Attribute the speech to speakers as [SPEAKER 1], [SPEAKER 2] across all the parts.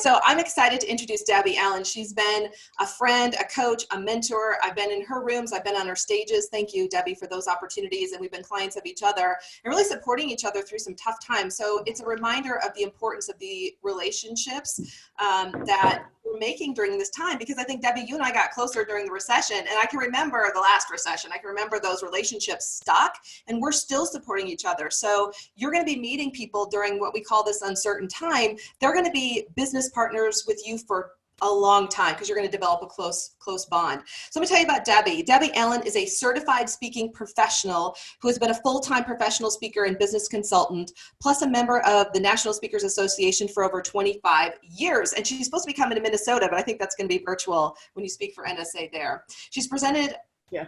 [SPEAKER 1] So I'm excited to introduce Debbie Allen. She's been a friend, a coach, a mentor. I've been in her rooms. I've been on her stages. Thank you, Debbie, for those opportunities. And we've been clients of each other and really supporting each other through some tough times. So it's a reminder of the importance of the relationships that we're making during this time, because I think, Debbie, you and I got closer during the recession, and I can remember the last recession. I can remember those relationships stuck, and we're still supporting each other. So you're going to be meeting people during what we call this uncertain time. They're going to be business partners with you for a long time, because you're going to develop a close bond. So let me tell you about Debbie. Debbie Allen is a certified speaking professional who has been a full-time professional speaker and business consultant, plus a member of the National Speakers Association for over 25 years. And she's supposed to be coming to Minnesota, but I think that's going to be virtual when you speak for NSA there. She's presented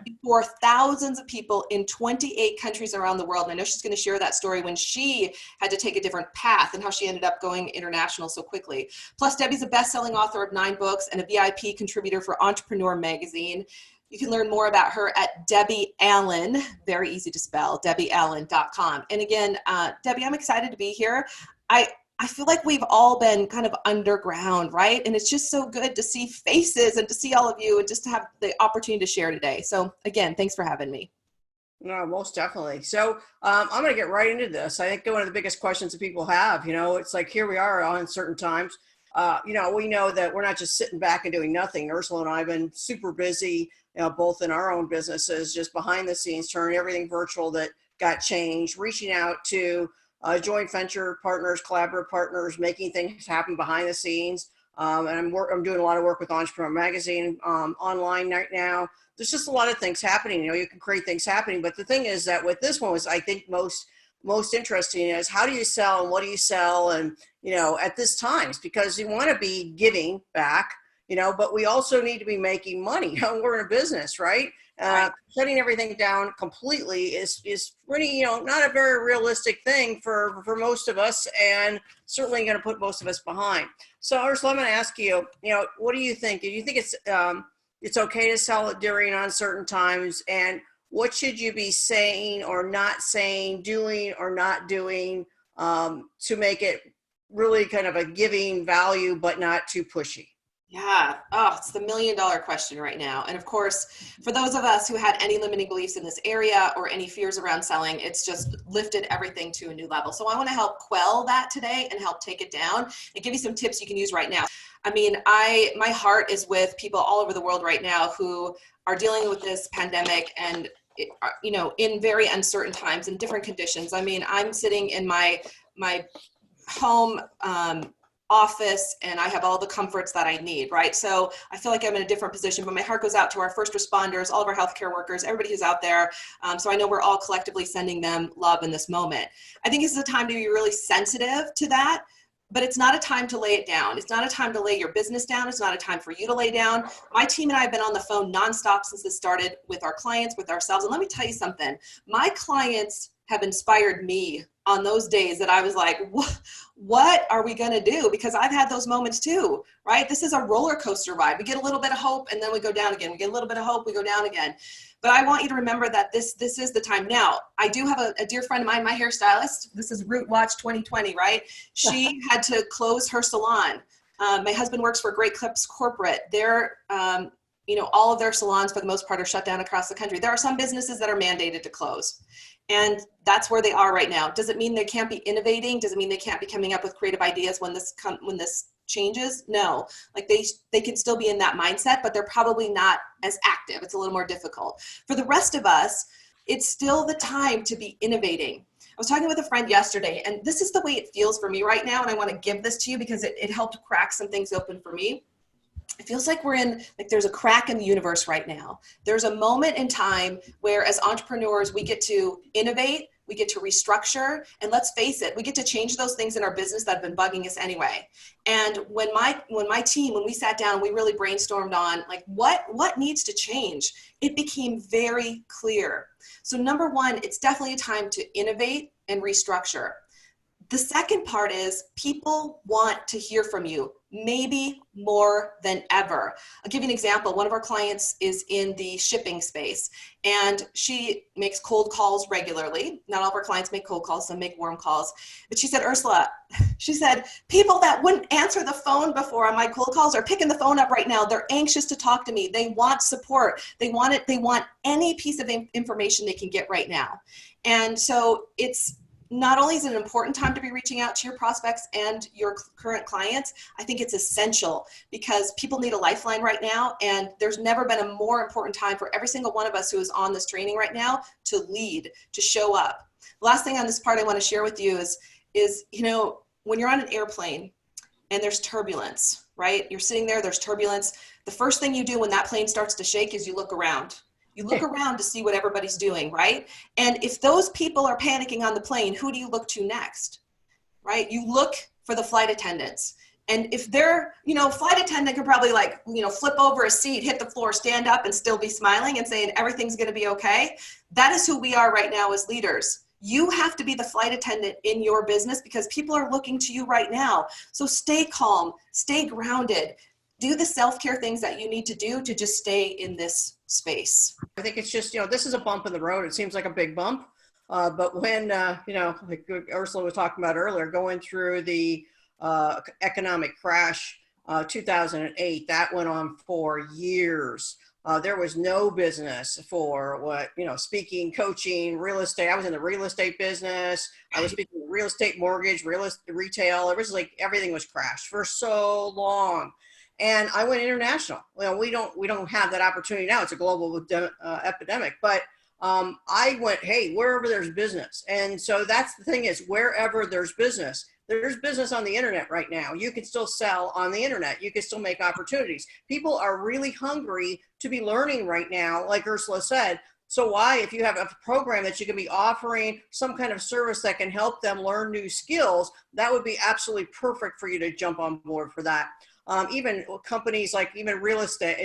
[SPEAKER 1] before thousands of people in 28 countries around the world. And I know she's going to share that story when she had to take a different path and how she ended up going international so quickly. Plus, Debbie's a best-selling author of 9 books and a VIP contributor for Entrepreneur Magazine. You can learn more about her at Debbie Allen, very easy to spell, debbieallen.com. And again, Debbie, I'm excited to be here. I feel like we've all been kind of underground, right? And it's just so good to see faces and to see all of you and just to have the opportunity to share today. So again, thanks for having me.
[SPEAKER 2] No, most definitely. So I'm going to get right into this. I think one of the biggest questions that people have, it's like, here we are on certain times. We know that we're not just sitting back and doing nothing. Ursula and I have been super busy, both in our own businesses, just behind the scenes, turning everything virtual that got changed, reaching out to joint venture partners, collaborative partners, making things happen behind the scenes. And I'm doing a lot of work with Entrepreneur Magazine online right now. There's just a lot of things happening. You can create things happening. But the thing is that with this one was, I think, most interesting is how do you sell and what do you sell? And, at this times, because you want to be giving back, but we also need to be making money. We're in a business, right? Shutting everything down completely is pretty, not a very realistic thing for most of us, and certainly going to put most of us behind. So Ursula, I'm going to ask you, what do you think? Do you think it's okay to sell it during uncertain times? And what should you be saying or not saying, doing or not doing to make it really kind of a giving value, but not too pushy?
[SPEAKER 1] Yeah. Oh, it's the $1 million question right now. And of course, for those of us who had any limiting beliefs in this area or any fears around selling, it's just lifted everything to a new level. So I want to help quell that today and help take it down and give you some tips you can use right now. I mean, my heart is with people all over the world right now who are dealing with this pandemic and, in very uncertain times and different conditions. I mean, I'm sitting in my home, office, and I have all the comforts that I need, right? So I feel like I'm in a different position, but my heart goes out to our first responders, all of our healthcare workers, everybody who's out there. So I know we're all collectively sending them love in this moment. I think this is a time to be really sensitive to that, but it's not a time to lay it down. It's not a time to lay your business down. It's not a time for you to lay down. My team and I have been on the phone nonstop since this started with our clients, with ourselves. And let me tell you something, my clients have inspired me on those days that I was like, what are we going to do? Because I've had those moments too, right? This is a roller coaster ride. We get a little bit of hope and then we go down again. We get a little bit of hope, we go down again. But I want you to remember that this is the time. Now, I do have a dear friend of mine, my hairstylist. This is Root Watch 2020, right? She had to close her salon. My husband works for Great Clips Corporate. They're, all of their salons for the most part are shut down across the country. There are some businesses that are mandated to close. And that's where they are right now. Does it mean they can't be innovating? Does it mean they can't be coming up with creative ideas when this changes? No, like they can still be in that mindset, but they're probably not as active. It's a little more difficult. For the rest of us, it's still the time to be innovating. I was talking with a friend yesterday, and this is the way it feels for me right now. And I want to give this to you because it helped crack some things open for me. It feels like there's a crack in the universe right now. There's a moment in time where as entrepreneurs, we get to innovate, we get to restructure, and let's face it, we get to change those things in our business that have been bugging us anyway. And when we sat down, we really brainstormed on like what needs to change, it became very clear. So number one, it's definitely a time to innovate and restructure. The second part is people want to hear from you, maybe more than ever. I'll give you an example. One of our clients is in the shipping space, and she makes cold calls regularly. Not all of our clients make cold calls, some make warm calls. But she said, Ursula, she said, people that wouldn't answer the phone before on my cold calls are picking the phone up right now. They're anxious to talk to me. They want support. They want it. They want any piece of information they can get right now. And so it's not only is it an important time to be reaching out to your prospects and your current clients, I think it's essential because people need a lifeline right now. And there's never been a more important time for every single one of us who is on this training right now to lead, to show up. The last thing on this part I want to share with you is, you know, when you're on an airplane and there's turbulence, right? You're sitting there, there's turbulence. The first thing you do when that plane starts to shake is you look around. You look around to see what everybody's doing, right? And if those people are panicking on the plane, who do you look to next, right? You look for the flight attendants. And if they're, you know, flight attendant could probably like, you know, flip over a seat, hit the floor, stand up and still be smiling and saying everything's going to be okay. That is who we are right now as leaders. You have to be the flight attendant in your business because people are looking to you right now. So stay calm, stay grounded. Do the self-care things that you need to do to just stay in this space.
[SPEAKER 2] I think it's just, you know, this is a bump in the road. It seems like a big bump. But when, you know, like Ursula was talking about earlier, going through the economic crash, 2008, that went on for years. There was no business for what, you know, speaking, coaching, real estate. I was in the real estate business. I was speaking real estate, mortgage, real estate, retail. It was like everything was crashed for so long. And I went international. Well, we don't have that opportunity now. It's a global epidemic. But I went, hey, wherever there's business. And so that's the thing is wherever there's business on the internet right now. You can still sell on the internet. You can still make opportunities. People are really hungry to be learning right now, like Ursula said. So why, if you have a program that you can be offering some kind of service that can help them learn new skills, that would be absolutely perfect for you to jump on board for that. Even companies like even real estate,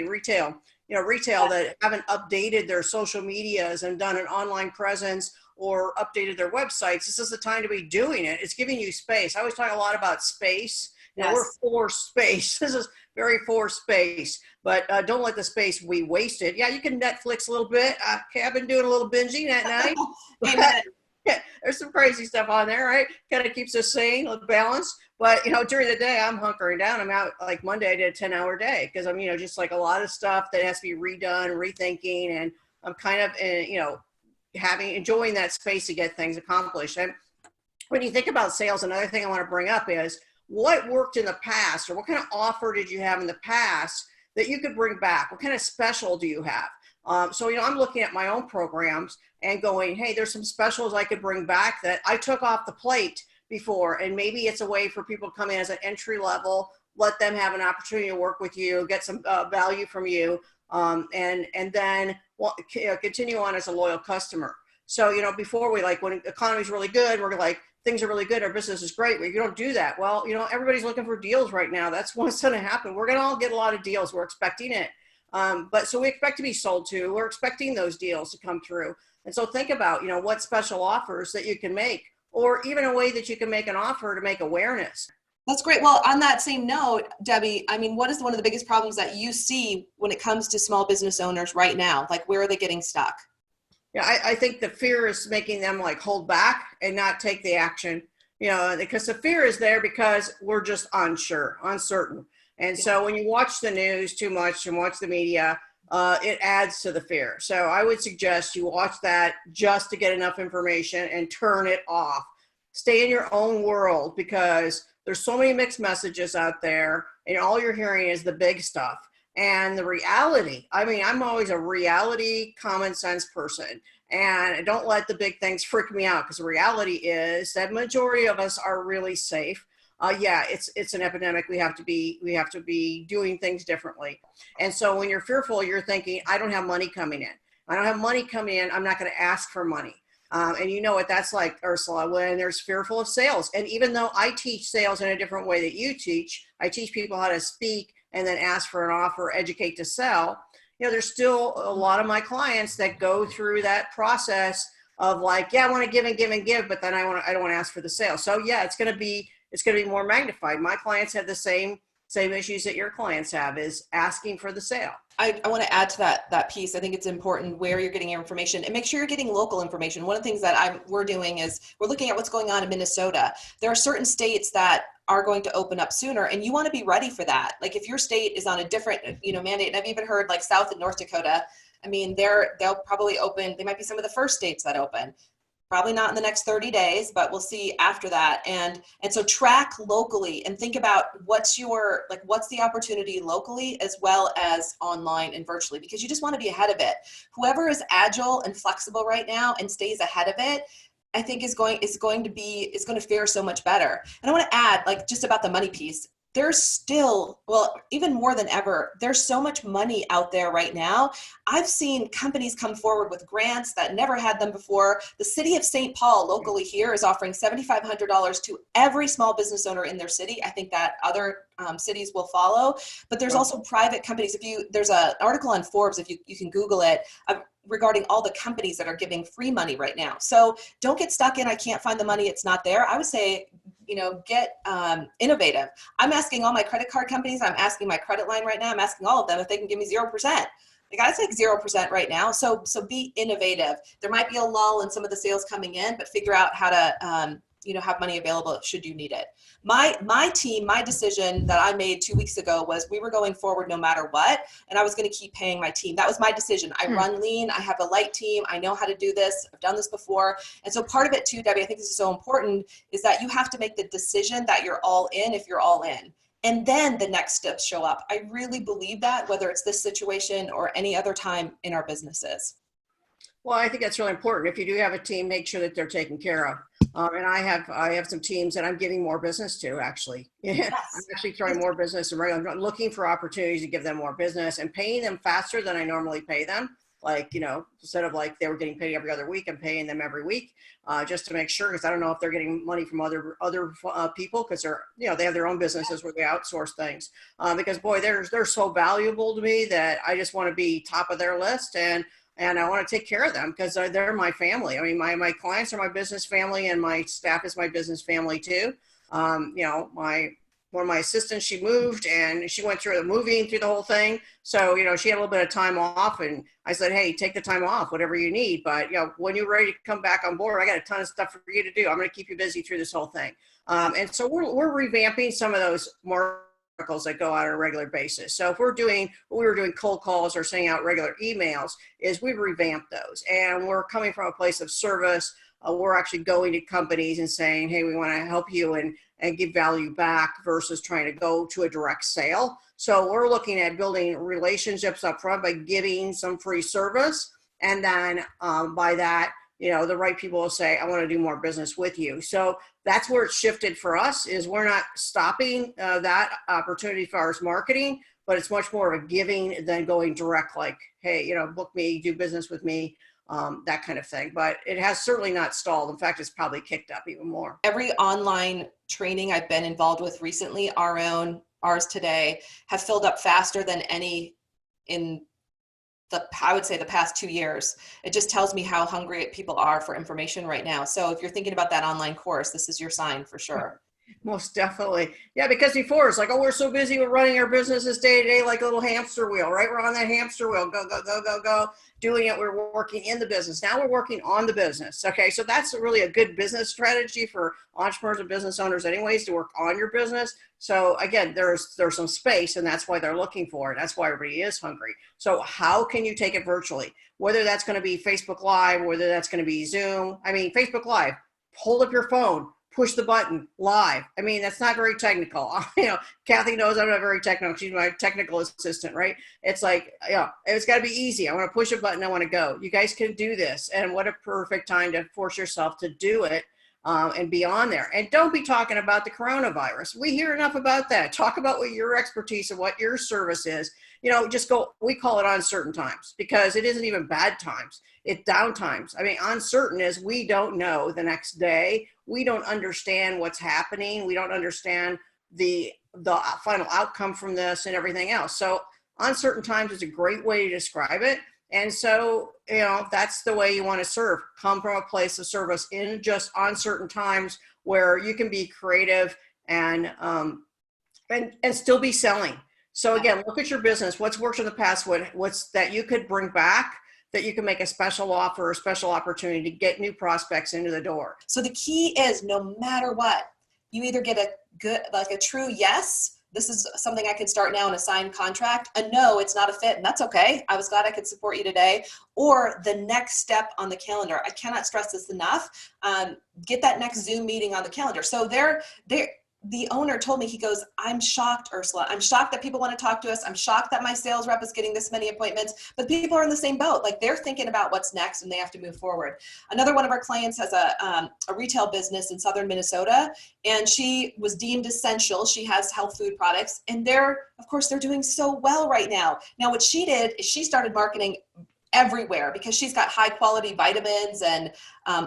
[SPEAKER 2] retail, retail that haven't updated their social medias and done an online presence or updated their websites. This is the time to be doing it. It's giving you space. I always talk a lot about space.
[SPEAKER 1] Yes.
[SPEAKER 2] We're for space. This is very for space, but don't let the space be wasted. Yeah, you can Netflix a little bit. Okay, I've been doing a little binging at night.
[SPEAKER 1] Amen.
[SPEAKER 2] Yeah, there's some crazy stuff on there, right? Kind of keeps us sane, balanced. But, you know, during the day, I'm hunkering down. I'm out, like Monday, I did a 10-hour day because I'm, you know, just like a lot of stuff that has to be redone, rethinking. And I'm kind of, you know, enjoying that space to get things accomplished. And when you think about sales, another thing I want to bring up is what worked in the past, or what kind of offer did you have in the past that you could bring back? What kind of special do you have? So, you know, I'm looking at my own programs and going, hey, there's some specials I could bring back that I took off the plate before. And maybe it's a way for people to come in as an entry level, let them have an opportunity to work with you, get some value from you, and then continue on as a loyal customer. So, you know, before when the economy's really good, we're like, things are really good, our business is great. Well, you don't do that. Well, you know, everybody's looking for deals right now. That's what's going to happen. We're going to all get a lot of deals. We're expecting it. But so we expect to be sold to. We're expecting those deals to come through. And so think about, you know, what special offers that you can make, or even a way that you can make an offer to make awareness.
[SPEAKER 1] That's great. Well, on that same note, Debbie, I mean, what is one of the biggest problems that you see when it comes to small business owners right now? Like, where are they getting stuck?
[SPEAKER 2] Yeah, I think the fear is making them like hold back and not take the action, you know, because the fear is there because we're just uncertain. And so when you watch the news too much and watch the media, it adds to the fear. So I would suggest you watch that just to get enough information and turn it off. Stay in your own world because there's so many mixed messages out there and all you're hearing is the big stuff. And the reality, I mean, I'm always a reality, common sense person. And don't let the big things freak me out because the reality is that majority of us are really safe. Yeah, it's an epidemic. We have to be doing things differently. And so when you're fearful, you're thinking, I don't have money coming in. I don't have money coming in. I'm not going to ask for money. And you know what that's like, Ursula, when there's fearful of sales. And even though I teach sales in a different way that you teach, I teach people how to speak and then ask for an offer, educate to sell. You know, there's still a lot of my clients that go through that process of like, yeah, I want to give and give and give, but then I don't want to ask for the sale. So yeah, it's going to be more magnified. My clients have the same issues that your clients have, is asking for the sale.
[SPEAKER 1] I want to add to that piece. I think it's important where you're getting your information, and make sure you're getting local information. One of the things that we're doing is we're looking at what's going on in Minnesota. There are certain states that are going to open up sooner, and you want to be ready for that. Like if your state is on a different, mandate, and I've even heard like South and North Dakota, I mean, they'll probably open, they might be some of the first states that open. Probably not in the next 30 days, but we'll see after that. And so track locally and think about what's the opportunity locally as well as online and virtually, because you just want to be ahead of it. Whoever is agile and flexible right now and stays ahead of it, I think is going to fare so much better. And I want to add, like, just about the money piece. There's still, well, even more than ever, there's so much money out there right now. I've seen companies come forward with grants that never had them before. The city of St. Paul locally here is offering $7,500 to every small business owner in their city. I think that other cities will follow, but there's also private companies. There's an article on Forbes, if you can Google it, regarding all the companies that are giving free money right now. So don't get stuck in, I can't find the money, it's not there. I would say, get innovative. I'm asking all my credit card companies, I'm asking my credit line right now, I'm asking all of them if they can give me 0%. Like, I take 0% right now. So be innovative. There might be a lull in some of the sales coming in, but figure out how to, have money available should you need it. My team, my decision that I made 2 weeks ago was we were going forward no matter what, and I was going to keep paying my team. That was my decision. I run lean. I have a light team. I know how to do this. I've done this before. And so part of it too, Debbie, I think this is so important, is that you have to make the decision that you're all in if you're all in. And then the next steps show up. I really believe that, whether it's this situation or any other time in our businesses.
[SPEAKER 2] Well, I think that's really important. If you do have a team, make sure that they're taken care of. And I have some teams that I'm giving more business to, actually. Yes. I'm actually throwing more business and I'm looking for opportunities to give them more business and paying them faster than I normally pay them. Like, instead of like they were getting paid every other week, I'm paying them every week, just to make sure, because I don't know if they're getting money from other people, because they have their own businesses where they outsource things. Because boy, they're so valuable to me that I just want to be top of their list, and I want to take care of them because they're my family. I mean, my clients are my business family, and my staff is my business family too. One of my assistants, she moved and she went through the whole thing. So, she had a little bit of time off, and I said, hey, take the time off, whatever you need. But, when you're ready to come back on board, I got a ton of stuff for you to do. I'm going to keep you busy through this whole thing. And so we're revamping some of those more articles that go out on a regular basis. So if we were doing cold calls or sending out regular emails, is we've revamped those, and we're coming from a place of service. We're actually going to companies and saying, hey, we want to help you and give value back, versus trying to go to a direct sale. So we're looking at building relationships up front by giving some free service. And then by that, the right people will say, I want to do more business with you. So that's where it's shifted for us, is we're not stopping that opportunity as far as marketing, but it's much more of a giving than going direct, like, hey, book me, do business with me, that kind of thing. But it has certainly not stalled. In fact, it's probably kicked up even more.
[SPEAKER 1] Every online training I've been involved with recently, ours today, have filled up faster than any in I would say the past 2 years. It just tells me how hungry people are for information right now. So if you're thinking about that online course, this is your sign for sure.
[SPEAKER 2] Most definitely. Yeah, because before it's like, oh, we're so busy with running our businesses day to day like a little hamster wheel, right? We're on that hamster wheel, go, go, go, go, go, doing it. We're working in the business. Now we're working on the business. Okay, so that's really a good business strategy for entrepreneurs and business owners anyways, to work on your business. So again, there's some space, and that's why they're looking for it. That's why everybody is hungry. So how can you take it virtually? Whether that's going to be Facebook Live, whether that's going to be Zoom. I mean, Facebook Live, hold up your phone, push the button, live. I mean, that's not very technical. Kathy knows I'm not very technical. She's my technical assistant, right? It's like, it's got to be easy. I want to push a button. I want to go. You guys can do this. And what a perfect time to force yourself to do it and be on there. And don't be talking about the coronavirus. We hear enough about that. Talk about what your expertise and what your service is. Just go, we call it uncertain times, because it isn't even bad times. It's down times. I mean, uncertain is we don't know the next day. We don't understand what's happening. We don't understand the final outcome from this and everything else. So uncertain times is a great way to describe it. And so, that's the way you want to serve. Come from a place of service in just on certain times where you can be creative and still be selling. So again, look at your business. What's worked in the past? What's that you could bring back, that you can make a special offer or special opportunity to get new prospects into the door.
[SPEAKER 1] So the key is, no matter what, you either get a true yes, this is something I can start now in a signed contract, a no, it's not a fit, and that's okay. I was glad I could support you today. Or the next step on the calendar. I cannot stress this enough. Get that next Zoom meeting on the calendar. So the owner told me, he goes, I'm shocked, Ursula. I'm shocked that people want to talk to us. I'm shocked that my sales rep is getting this many appointments, but people are in the same boat. Like, they're thinking about what's next and they have to move forward. Another one of our clients has a retail business in southern Minnesota, and she was deemed essential. She has health food products, and of course, they're doing so well right now. Now, what she did is she started marketing everywhere, because she's got high quality vitamins and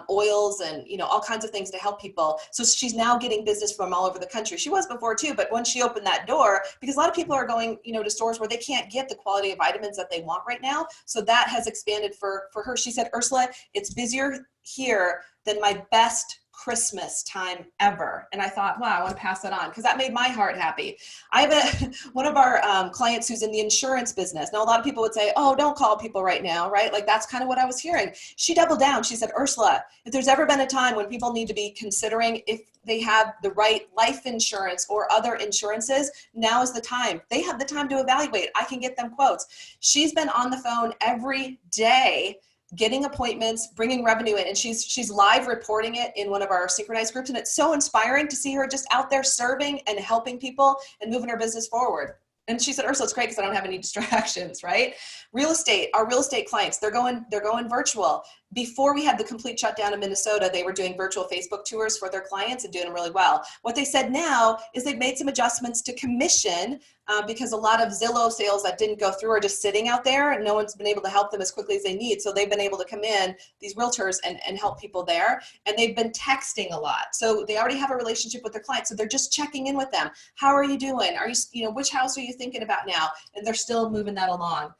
[SPEAKER 1] oils and all kinds of things to help people. So she's now getting business from all over the country. She was before too, but once she opened that door, because a lot of people are going to stores where they can't get the quality of vitamins that they want right now. So that has expanded for her. She said, Ursula, it's busier here than my best Christmas time ever. And I thought, wow, I want to pass that on, because that made my heart happy. I have one of our clients who's in the insurance business. Now, a lot of people would say, oh, don't call people right now, right? Like, that's kind of what I was hearing. She doubled down. She said, Ursula, if there's ever been a time when people need to be considering if they have the right life insurance or other insurances, now is the time. They have the time to evaluate. I can get them quotes. She's been on the phone every day, getting appointments, bringing revenue in, and she's live reporting it in one of our synchronized groups. And it's so inspiring to see her just out there serving and helping people and moving her business forward. And she said, Ursula, it's great because I don't have any distractions, right? Real estate, our real estate clients, they're going virtual. Before we had the complete shutdown in Minnesota, they were doing virtual Facebook tours for their clients and doing them really well. What they said now is they've made some adjustments to commission because a lot of Zillow sales that didn't go through are just sitting out there and no one's been able to help them as quickly as they need. So they've been able to come in, these realtors, and help people there. And they've been texting a lot. So they already have a relationship with their clients. So they're just checking in with them. How are you doing? Are you, which house are you thinking about now? And they're still moving that along.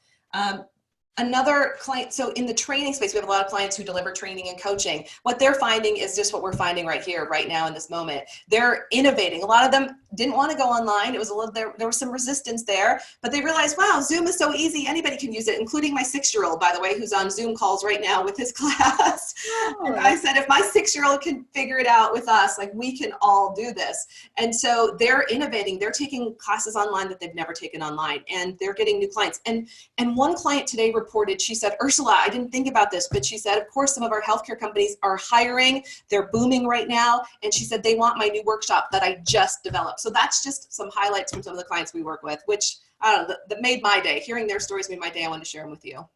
[SPEAKER 1] Another client, so in the training space, we have a lot of clients who deliver training and coaching. What they're finding is just what we're finding right here, right now in this moment. They're innovating. A lot of them didn't want to go online. It was a little, there was some resistance there, but they realized, wow, Zoom is so easy. Anybody can use it, including my 6-year-old, by the way, who's on Zoom calls right now with his class. Oh. And I said, if my 6-year-old can figure it out with us, like, we can all do this. And so they're innovating. They're taking classes online that they've never taken online, and they're getting new clients. And one client today reported, she said, Ursula, I didn't think about this, but she said, of course, some of our healthcare companies are hiring. They're booming right now. And she said, they want my new workshop that I just developed. So that's just some highlights from some of the clients we work with, which, I don't know, that made my day. Hearing their stories made my day. I wanted to share them with you.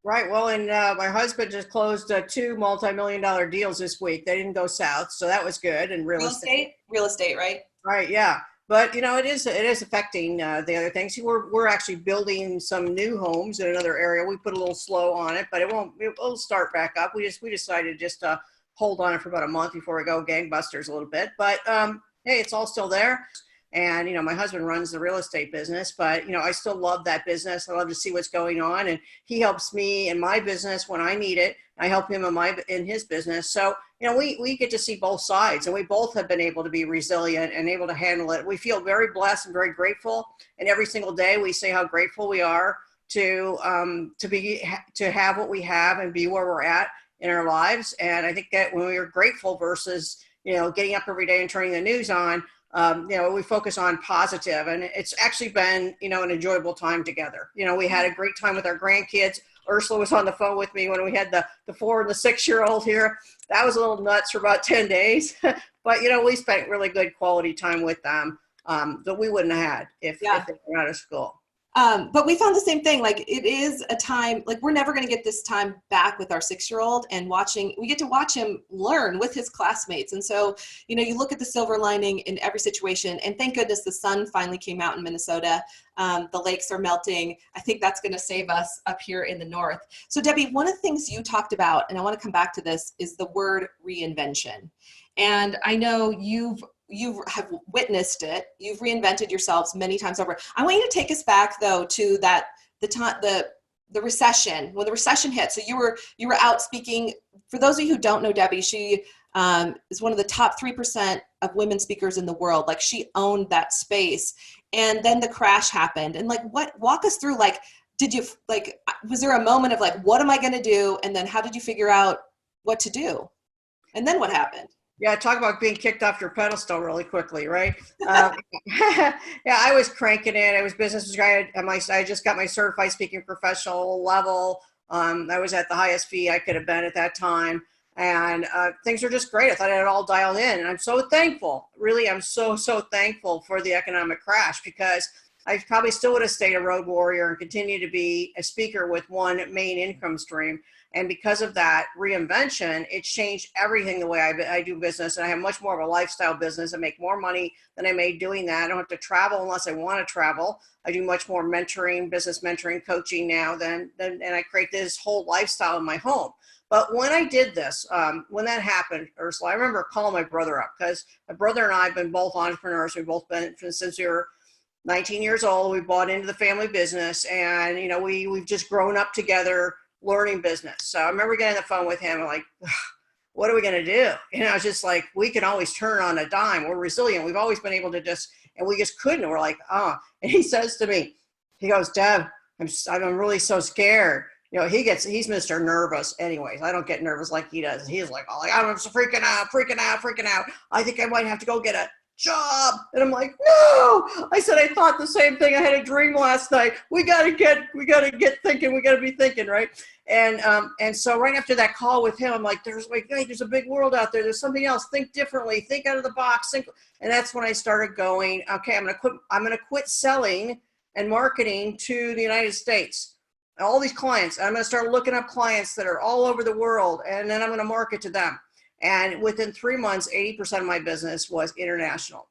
[SPEAKER 2] Right. Well, and my husband just closed 2 multi-million-dollar deals this week. They didn't go south, so that was good. And real estate, right? Right. Yeah. But it is affecting the other things. We're actually building some new homes in another area. We put a little slow on it, but it'll start back up. We decided just to hold on it for about a month before we go gangbusters a little bit. But hey, it's all still there. And my husband runs the real estate business, but I still love that business. I love to see what's going on, and he helps me in my business when I need it. I help him in his business. So we get to see both sides, and we both have been able to be resilient and able to handle it. We feel very blessed and very grateful, and every single day we say how grateful we are to have what we have and be where we're at in our lives. And I think that when we are grateful versus getting up every day and turning the news on, we focus on positive, and it's actually been, an enjoyable time together. We had a great time with our grandkids. Ursula was on the phone with me when we had the 4 and the 6-year-old here. That was a little nuts for about 10 days, but we spent really good quality time with them that we wouldn't have had if they were out of school.
[SPEAKER 1] But we found the same thing. Like, it is a time, like, we're never going to get this time back with our 6-year-old, and we get to watch him learn with his classmates. And so, you look at the silver lining in every situation, and thank goodness the sun finally came out in Minnesota. The lakes are melting. I think that's going to save us up here in the north. So Debbie, one of the things you talked about, and I want to come back to this, is the word reinvention. And I know you have witnessed it. You've reinvented yourselves many times over. I want you to take us back, though, to the the recession, when the recession hit. So you were out speaking. For those of you who don't know Debbie, she is one of the top 3% of women speakers in the world. Like, she owned that space. And then the crash happened. And like, walk us through, like, was there a moment of like, what am I going to do? And then how did you figure out what to do? And then what happened?
[SPEAKER 2] Yeah, talk about being kicked off your pedestal really quickly, right? Yeah, I was cranking it. I was business guy. I just got my certified speaking professional level. I was at the highest fee I could have been at that time. And things were just great. I thought I had it all dialed in. And I'm so thankful. Really, I'm so thankful for the economic crash, because I probably still would have stayed a road warrior and continued to be a speaker with one main income stream. And because of that reinvention, it changed everything the way I do business. And I have much more of a lifestyle business. I make more money than I made doing that. I don't have to travel unless I want to travel. I do much more mentoring, business mentoring, coaching now and I create this whole lifestyle in my home. But when I did this, when that happened, Ursula, I remember calling my brother up, because my brother and I have been both entrepreneurs. We've both been since we were 19 years old. We bought into the family business, and we've just grown up together learning business. So I remember getting on the phone with him and like, what are we going to do? It's just like, we can always turn on a dime. We're resilient. We've always been able to and we just couldn't. We're like, and he says to me, he goes, Deb, I'm really so scared. He's Mr. Nervous anyways. I don't get nervous like he does. He's like, I'm freaking out. I think I might have to go get a job. And I'm like, no. I said, I thought the same thing. I had a dream last night. We gotta get thinking. We gotta be thinking, right? And so right after that call with him, I'm like, there's a big world out there. There's something else. Think differently. Think out of the box. And that's when I started going, okay, I'm gonna quit selling and marketing to the United States. All these clients. I'm gonna start looking up clients that are all over the world, and then I'm gonna market to them. And within 3 months, 80% of my business was international.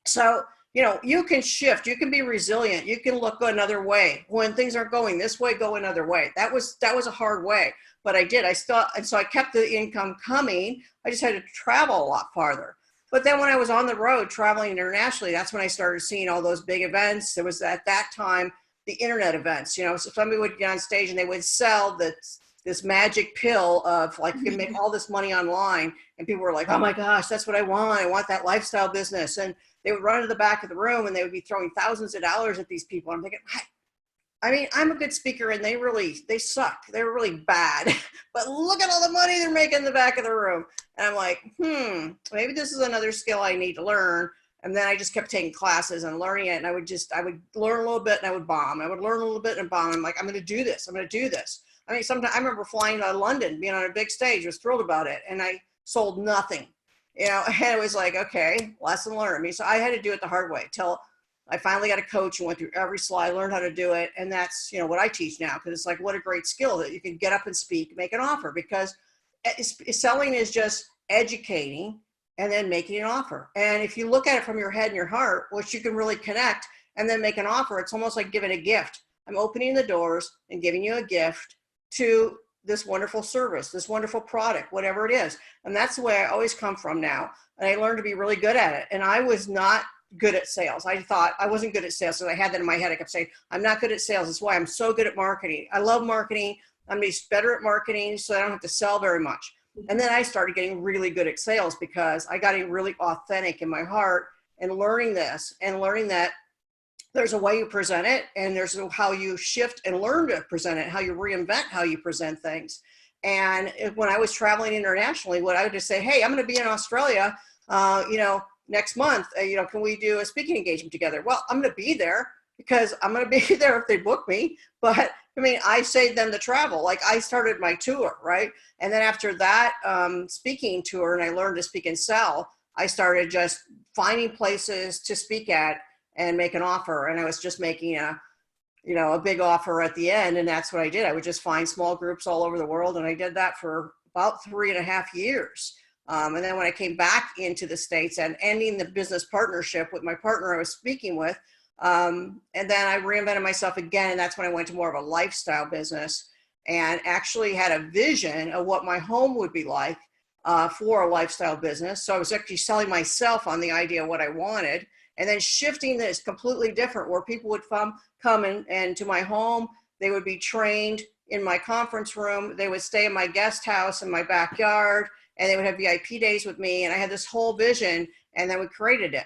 [SPEAKER 2] So, you can shift, you can be resilient, you can look another way. When things aren't going this way, go another way. That was a hard way, but I did. And so I kept the income coming. I just had to travel a lot farther. But then when I was on the road traveling internationally, that's when I started seeing all those big events. There was at that time, the internet events, so somebody would get on stage and they would sell this magic pill of like, you can make all this money online. And people were like, oh my gosh, that's what I want. I want that lifestyle business. And they would run to the back of the room and they would be throwing thousands of dollars at these people. I'm thinking, I'm a good speaker and they suck. They're really bad, but look at all the money they're making in the back of the room. And I'm like, maybe this is another skill I need to learn. And then I just kept taking classes and learning it. And I would learn a little bit and I would bomb. I would learn a little bit and bomb. I'm like, I'm going to do this. Sometimes I remember flying to London, being on a big stage, was thrilled about it. And I sold nothing, and it was like, okay, lesson learned. So I had to do it the hard way till I finally got a coach and went through every slide, learned how to do it. And that's, what I teach now. Cause it's like, what a great skill that you can get up and speak, make an offer, because selling is just educating and then making an offer. And if you look at it from your head and your heart, which you can really connect and then make an offer, it's almost like giving a gift. I'm opening the doors and giving you a gift to this wonderful service, this wonderful product, whatever it is. And that's the way I always come from now. And I learned to be really good at it. And I was not good at sales. I thought I wasn't good at sales. So I had that in my head. I kept saying, I'm not good at sales. That's why I'm so good at marketing. I love marketing. I'm just better at marketing, so I don't have to sell very much. And then I started getting really good at sales because I got really authentic in my heart and learning this and learning that there's a way you present it and there's how you shift and learn to present it, how you reinvent how you present things. And when I was traveling internationally, what I would just say, hey, I'm going to be in Australia, next month, can we do a speaking engagement together? Well, I'm going to be there because I'm going to be there if they book me. But I saved them the travel. Like I started my tour, right? And then after that speaking tour, and I learned to speak and sell, I started just finding places to speak at and make an offer. And I was just making a big offer at the end. And that's what I did. I would just find small groups all over the world. And I did that for about 3.5 years. And then when I came back into the States and ending the business partnership with my partner I was speaking with, and then I reinvented myself again. And that's when I went to more of a lifestyle business and actually had a vision of what my home would be like for a lifestyle business. So I was actually selling myself on the idea of what I wanted, and then shifting this completely different where people would come and to my home They would be trained in my conference room. They would stay in my guest house in my backyard, and they would have VIP days with me. And I had this whole vision, and then we created it.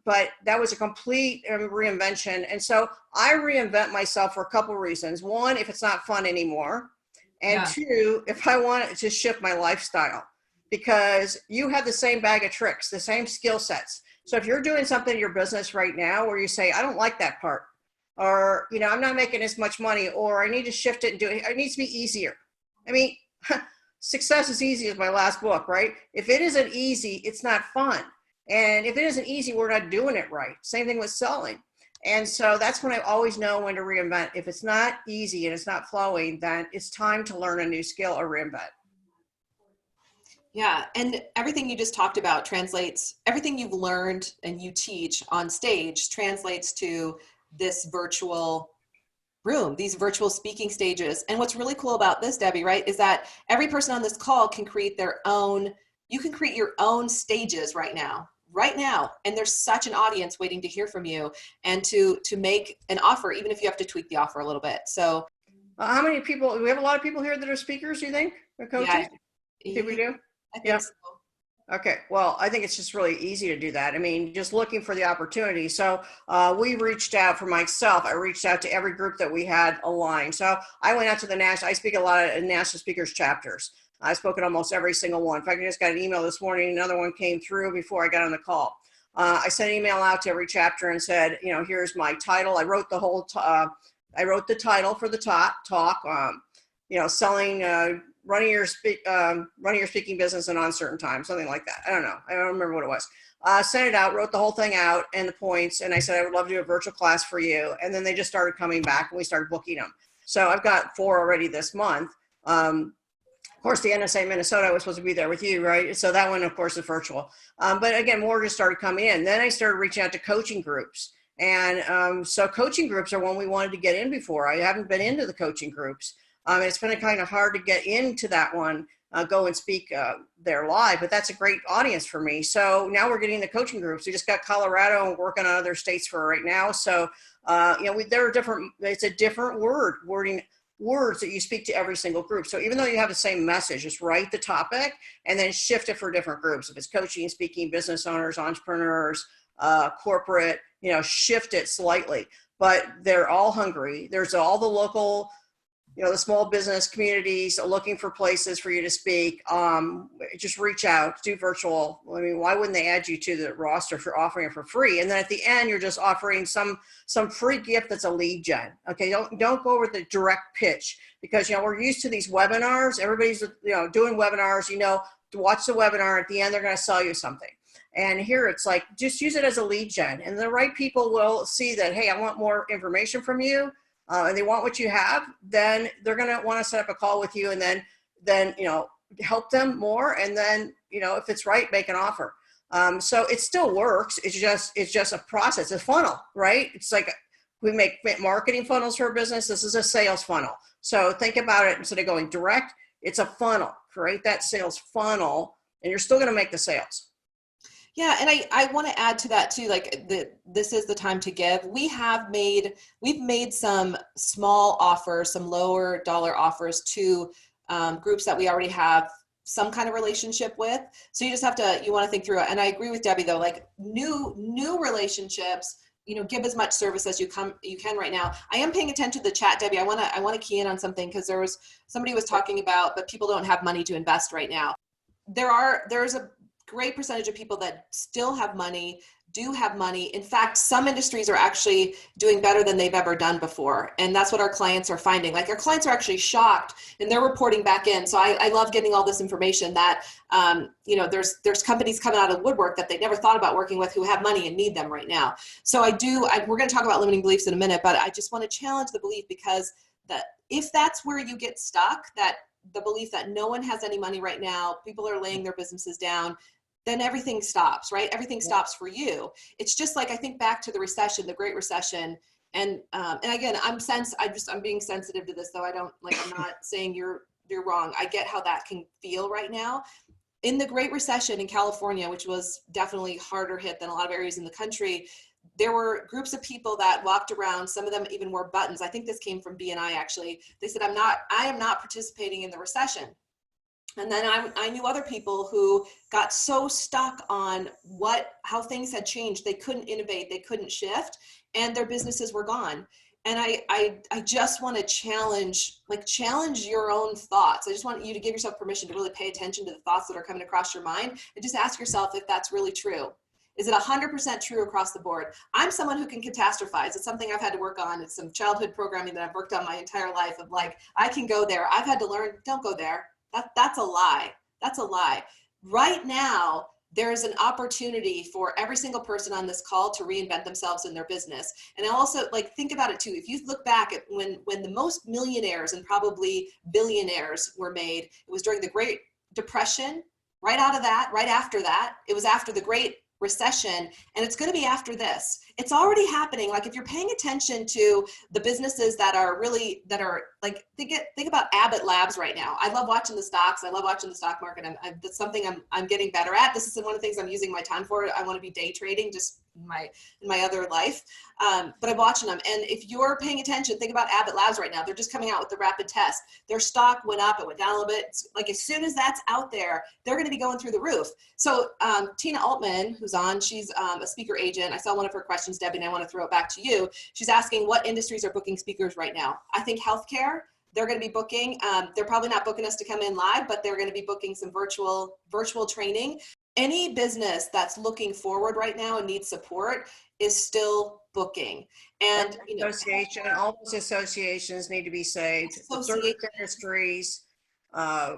[SPEAKER 2] But that was a complete reinvention. And so I reinvent myself for a couple of reasons. One, if it's not fun anymore. And two, if I want to shift my lifestyle, because you have the same bag of tricks, the same skill sets. So if you're doing something in your business right now where you say, I don't like that part, or, I'm not making as much money, or I need to shift it and do it. It needs to be easier. I mean, success is easy is my last book, right? If it isn't easy, it's not fun. And if it isn't easy, we're not doing it right. Same thing with selling. And so that's when I always know when to reinvent. If it's not easy and it's not flowing, then it's time to learn a new skill or reinvent.
[SPEAKER 1] Yeah. And everything you just talked about translates, everything you've learned and you teach on stage translates to this virtual room, these virtual speaking stages. And what's really cool about this, Debbie, right, is that every person on this call can create their own, you can create your own stages right now. And there's such an audience waiting to hear from you and to make an offer, even if you have to tweak the offer a little bit. So
[SPEAKER 2] how many people, do we have a lot of people here that are speakers, do you think, or coaches?
[SPEAKER 1] Yeah,
[SPEAKER 2] we do?
[SPEAKER 1] I think so.
[SPEAKER 2] Okay. Well, I think it's just really easy to do that. I mean, just looking for the opportunity. So we reached out for myself. I reached out to every group that we had aligned. So I went out to the national, I speak a lot of national speakers chapters. I spoke at almost every single one. In fact, I just got an email this morning. Another one came through before I got on the call. I sent an email out to every chapter and said, here's my title. I wrote the whole, I wrote the title for the talk, selling, running your speaking business in uncertain times, something like that. I don't know. I don't remember what it was. Sent it out, wrote the whole thing out and the points. And I said, I would love to do a virtual class for you. And then they just started coming back and we started booking them. So I've got 4 already this month. Of course, the NSA Minnesota was supposed to be there with you, right? So that one, of course, is virtual. But again, more just started coming in. Then I started reaching out to coaching groups. And so coaching groups are one we wanted to get in before. I haven't been into the coaching groups. It's been kind of hard to get into that one, go and speak there live, but that's a great audience for me. So now we're getting the coaching groups. We just got Colorado and working on other states for right now. So, there are different, it's a different wording, words that you speak to every single group. So even though you have the same message, just write the topic and then shift it for different groups. If it's coaching, speaking, business owners, entrepreneurs, corporate, shift it slightly, but they're all hungry. There's all the local, the small business communities are looking for places for you to speak. Just reach out, do virtual. I mean, why wouldn't they add you to the roster if you're offering it for free? And then at the end, you're just offering some free gift that's a lead gen. Okay, don't go with the direct pitch because we're used to these webinars. Everybody's doing webinars. To watch the webinar. At the end, they're going to sell you something. And here it's like just use it as a lead gen, and the right people will see that. Hey, I want more information from you. And they want what you have, then they're going to want to set up a call with you and then help them more. And then, if it's right, make an offer. So it still works. It's just a process, a funnel, right? It's like we make marketing funnels for a business. This is a sales funnel. So think about it instead of going direct, it's a funnel. Create that sales funnel and you're still going to make the sales.
[SPEAKER 1] Yeah. And I want to add to that too, like this is the time to give. We've made some small offers, some lower dollar offers to groups that we already have some kind of relationship with. So you want to think through it. And I agree with Debbie though, like new relationships, give as much service as you can right now. I am paying attention to the chat, Debbie. I want to key in on something because somebody was talking about, but people don't have money to invest right now. There's a great percentage of people that still have money, do have money. In fact, some industries are actually doing better than they've ever done before. And that's what our clients are finding. Like our clients are actually shocked and they're reporting back in. So I love getting all this information that, there's companies coming out of the woodwork that they never thought about working with who have money and need them right now. So we're going to talk about limiting beliefs in a minute, but I just want to challenge the belief because if that's where you get stuck, that the belief that no one has any money right now, people are laying their businesses down, then everything stops, right? Everything stops for you. It's just like, I think back to the recession, the Great Recession. And again, I'm being sensitive to this though. I'm not saying you're wrong. I get how that can feel right now. In the Great Recession in California, which was definitely harder hit than a lot of areas in the country, there were groups of people that walked around. Some of them even wore buttons. I think this came from BNI actually. They said, I am not participating in the recession. And then I knew other people who got so stuck on how things had changed. They couldn't innovate, they couldn't shift, and their businesses were gone. And I just want to challenge your own thoughts. I just want you to give yourself permission to really pay attention to the thoughts that are coming across your mind and just ask yourself if that's really true. Is it 100% true across the board? I'm someone who can catastrophize. It's something I've had to work on. It's some childhood programming that I've worked on my entire life of like, I can go there. I've had to learn, don't go there. That's a lie. That's a lie. Right now, there is an opportunity for every single person on this call to reinvent themselves in their business. And I also think about it too. If you look back at when the most millionaires and probably billionaires were made, it was during the Great Depression. Right after that, it was after the Great Recession, and it's going to be after this. It's already happening. Like if you're paying attention to the businesses that are like, think about Abbott Labs right now. I love watching the stocks. I love watching the stock market. That's something I'm getting better at. This is one of the things I'm using my time for. I want to be day trading just in my other life. But I'm watching them. And if you're paying attention, think about Abbott Labs right now. They're just coming out with the rapid test. Their stock went up, it went down a little bit. It's like as soon as that's out there, they're going to be going through the roof. So Tina Altman, who's on, she's a speaker agent. I saw one of her questions, Debbie, and I want to throw it back to you. She's asking what industries are booking speakers right now. I think healthcare, they're going to be booking. They're probably not booking us to come in live, but they're going to be booking some virtual training. Any business that's looking forward right now and needs support is still booking. And
[SPEAKER 2] all those associations need to be saved. The service industries,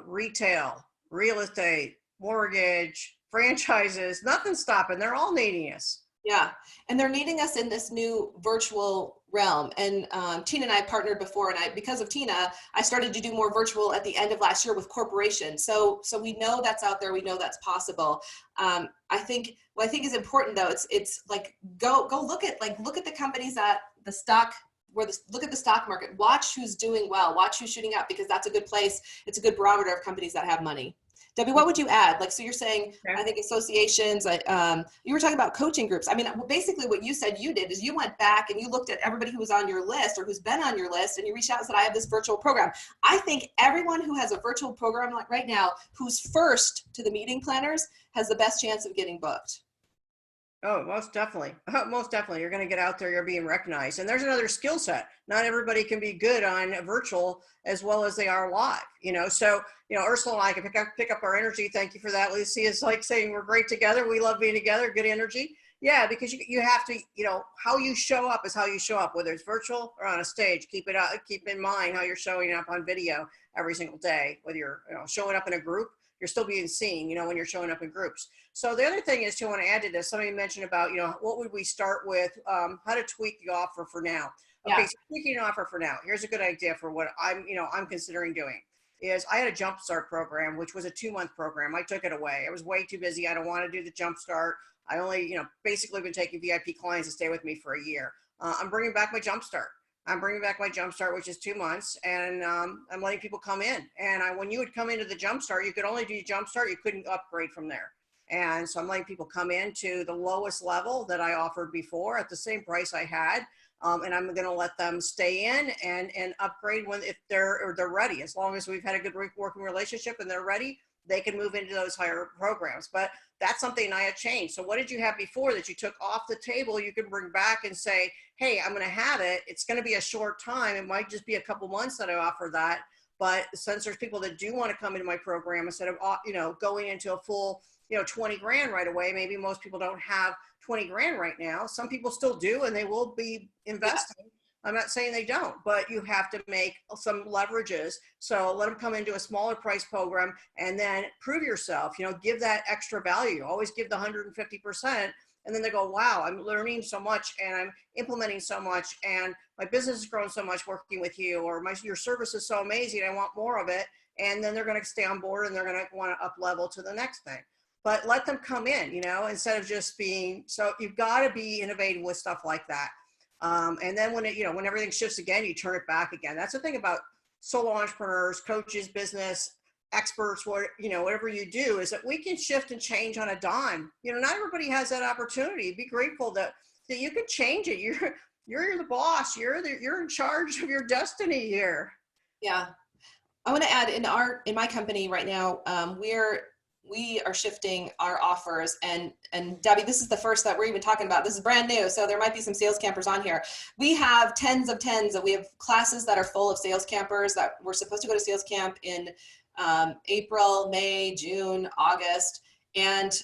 [SPEAKER 2] retail, real estate, mortgage, franchises, nothing's stopping. They're all needing us.
[SPEAKER 1] Yeah, and they're needing us in this new virtual realm. And Tina and I partnered before, and because of Tina, I started to do more virtual at the end of last year with corporations. So we know that's out there. We know that's possible. I think what I think is important though, it's like go look at the companies that the stock. Look at the stock market. Watch who's doing well. Watch who's shooting up, because that's a good place. It's a good barometer of companies that have money. Debbie, what would you add? So you're saying, I think associations, you were talking about coaching groups. I mean, basically what you said you did is you went back and you looked at everybody who was on your list or who's been on your list, and you reached out and said, I have this virtual program. I think everyone who has a virtual program like right now, who's first to the meeting planners, has the best chance of getting booked.
[SPEAKER 2] Oh, most definitely. Most definitely. You're going to get out there, you're being recognized. And there's another skill set. Not everybody can be good on virtual as well as they are live, So, Ursula and I can pick up our energy. Thank you for that. Lucy is like saying we're great together. We love being together. Good energy. Yeah, because you have to, how you show up is how you show up, whether it's virtual or on a stage. Keep in mind how you're showing up on video every single day, whether you're showing up in a group. You're still being seen, when you're showing up in groups. So the other thing is, too, I want to add to this, somebody mentioned about, what would we start with, how to tweak the offer for now. Okay, so tweaking an offer for now. Here's a good idea for what I'm considering doing. Is I had a Jumpstart program, which was a 2-month program. I took it away. I was way too busy. I don't want to do the Jumpstart. I only, basically been taking VIP clients to stay with me for a year. I'm bringing back my Jumpstart. Which is 2 months, and I'm letting people come in. And when you would come into the Jumpstart, you could only do Jumpstart. You couldn't upgrade from there. And so I'm letting people come into the lowest level that I offered before at the same price I had. And I'm going to let them stay in and upgrade if they're ready. As long as we've had a good working relationship and they're ready, they can move into those higher programs. But that's something I had changed. So what did you have before that you took off the table? You can bring back and say, hey, I'm going to have it. It's going to be a short time. It might just be a couple months that I offer that. But since there's people that do want to come into my program, instead of, going into a full, 20 grand right away, maybe most people don't have 20 grand right now. Some people still do, and they will be investing. Yeah. I'm not saying they don't, but you have to make some leverages. So let them come into a smaller price program and then prove yourself, give that extra value. Always give the 150%. And then they go, wow, I'm learning so much and I'm implementing so much and my business has grown so much working with you, or your service is so amazing, I want more of it. And then they're going to stay on board and they're going to want to up level to the next thing. But let them come in, instead of just being, so you've got to be innovative with stuff like that. And then when everything shifts again, you turn it back again. That's the thing about solo entrepreneurs, coaches, business experts, whatever you do, is that we can shift and change on a dime. Not everybody has that opportunity. Be grateful that, that you can change it. You're the boss. You're in charge of your destiny here.
[SPEAKER 1] Yeah. I want to add in my company right now, we are shifting our offers, and Debbie, this is the first that we're even talking about. This is brand new, so there might be some sales campers on here. We have tens of we have classes that are full of sales campers that we're supposed to go to sales camp in April, May, June, August, and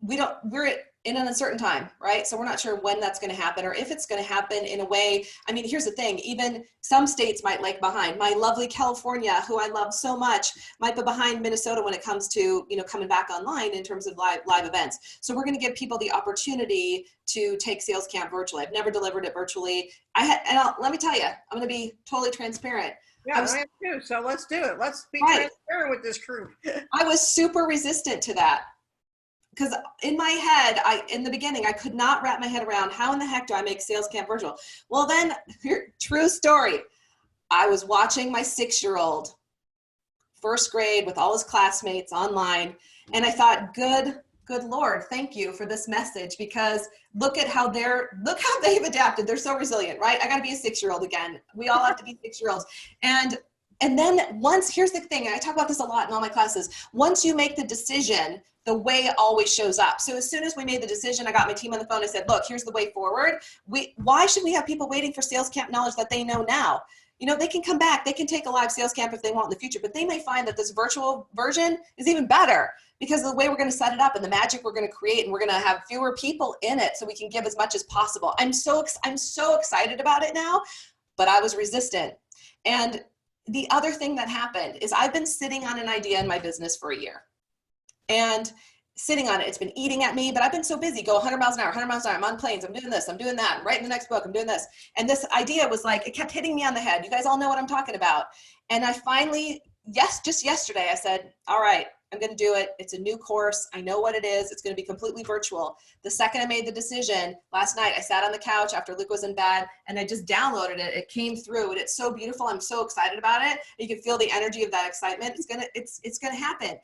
[SPEAKER 1] we're in an uncertain time, right? So we're not sure when that's going to happen or if it's going to happen in a way. I mean, here's the thing, even some states might lag behind. My lovely California, who I love so much, might be behind Minnesota when it comes to, coming back online in terms of live events. So we're going to give people the opportunity to take sales camp virtually. I've never delivered it virtually. Let me tell you, I'm going to be totally transparent.
[SPEAKER 2] Yeah, I have too. So let's do it. Let's be
[SPEAKER 1] Right.
[SPEAKER 2] transparent with this group.
[SPEAKER 1] I was super resistant to that. Because in my head, in the beginning, I could not wrap my head around how in the heck do I make sales camp virtual? Well, then, true story. I was watching my 6-year-old, first grade, with all his classmates online, and I thought, good Lord, thank you for this message, because look how they've adapted. They're so resilient, right? I got to be a 6-year-old again. We all have to be 6-year-olds, and then here's the thing, and I talk about this a lot in all my classes. Once you make the decision, the way always shows up. So as soon as we made the decision, I got my team on the phone. I said, look, here's the way forward. Why should we have people waiting for sales camp knowledge that they know now? They can come back. They can take a live sales camp if they want in the future, but they may find that this virtual version is even better because of the way we're going to set it up and the magic we're going to create, and we're going to have fewer people in it so we can give as much as possible. I'm so excited about it now, but I was resistant. And the other thing that happened is I've been sitting on an idea in my business for a year. And sitting on it, it's been eating at me, but I've been so busy, go 100 miles an hour, I'm on planes, I'm doing this, I'm doing that, I'm writing the next book, I'm doing this. And this idea was like, it kept hitting me on the head. You guys all know what I'm talking about. And I finally, just yesterday, I said, all right, I'm going to do it. It's a new course. I know what it is. It's going to be completely virtual. The second I made the decision last night, I sat on the couch after Luke was in bed and I just downloaded it. It came through and it's so beautiful. I'm so excited about it. You can feel the energy of that excitement. It's going to happen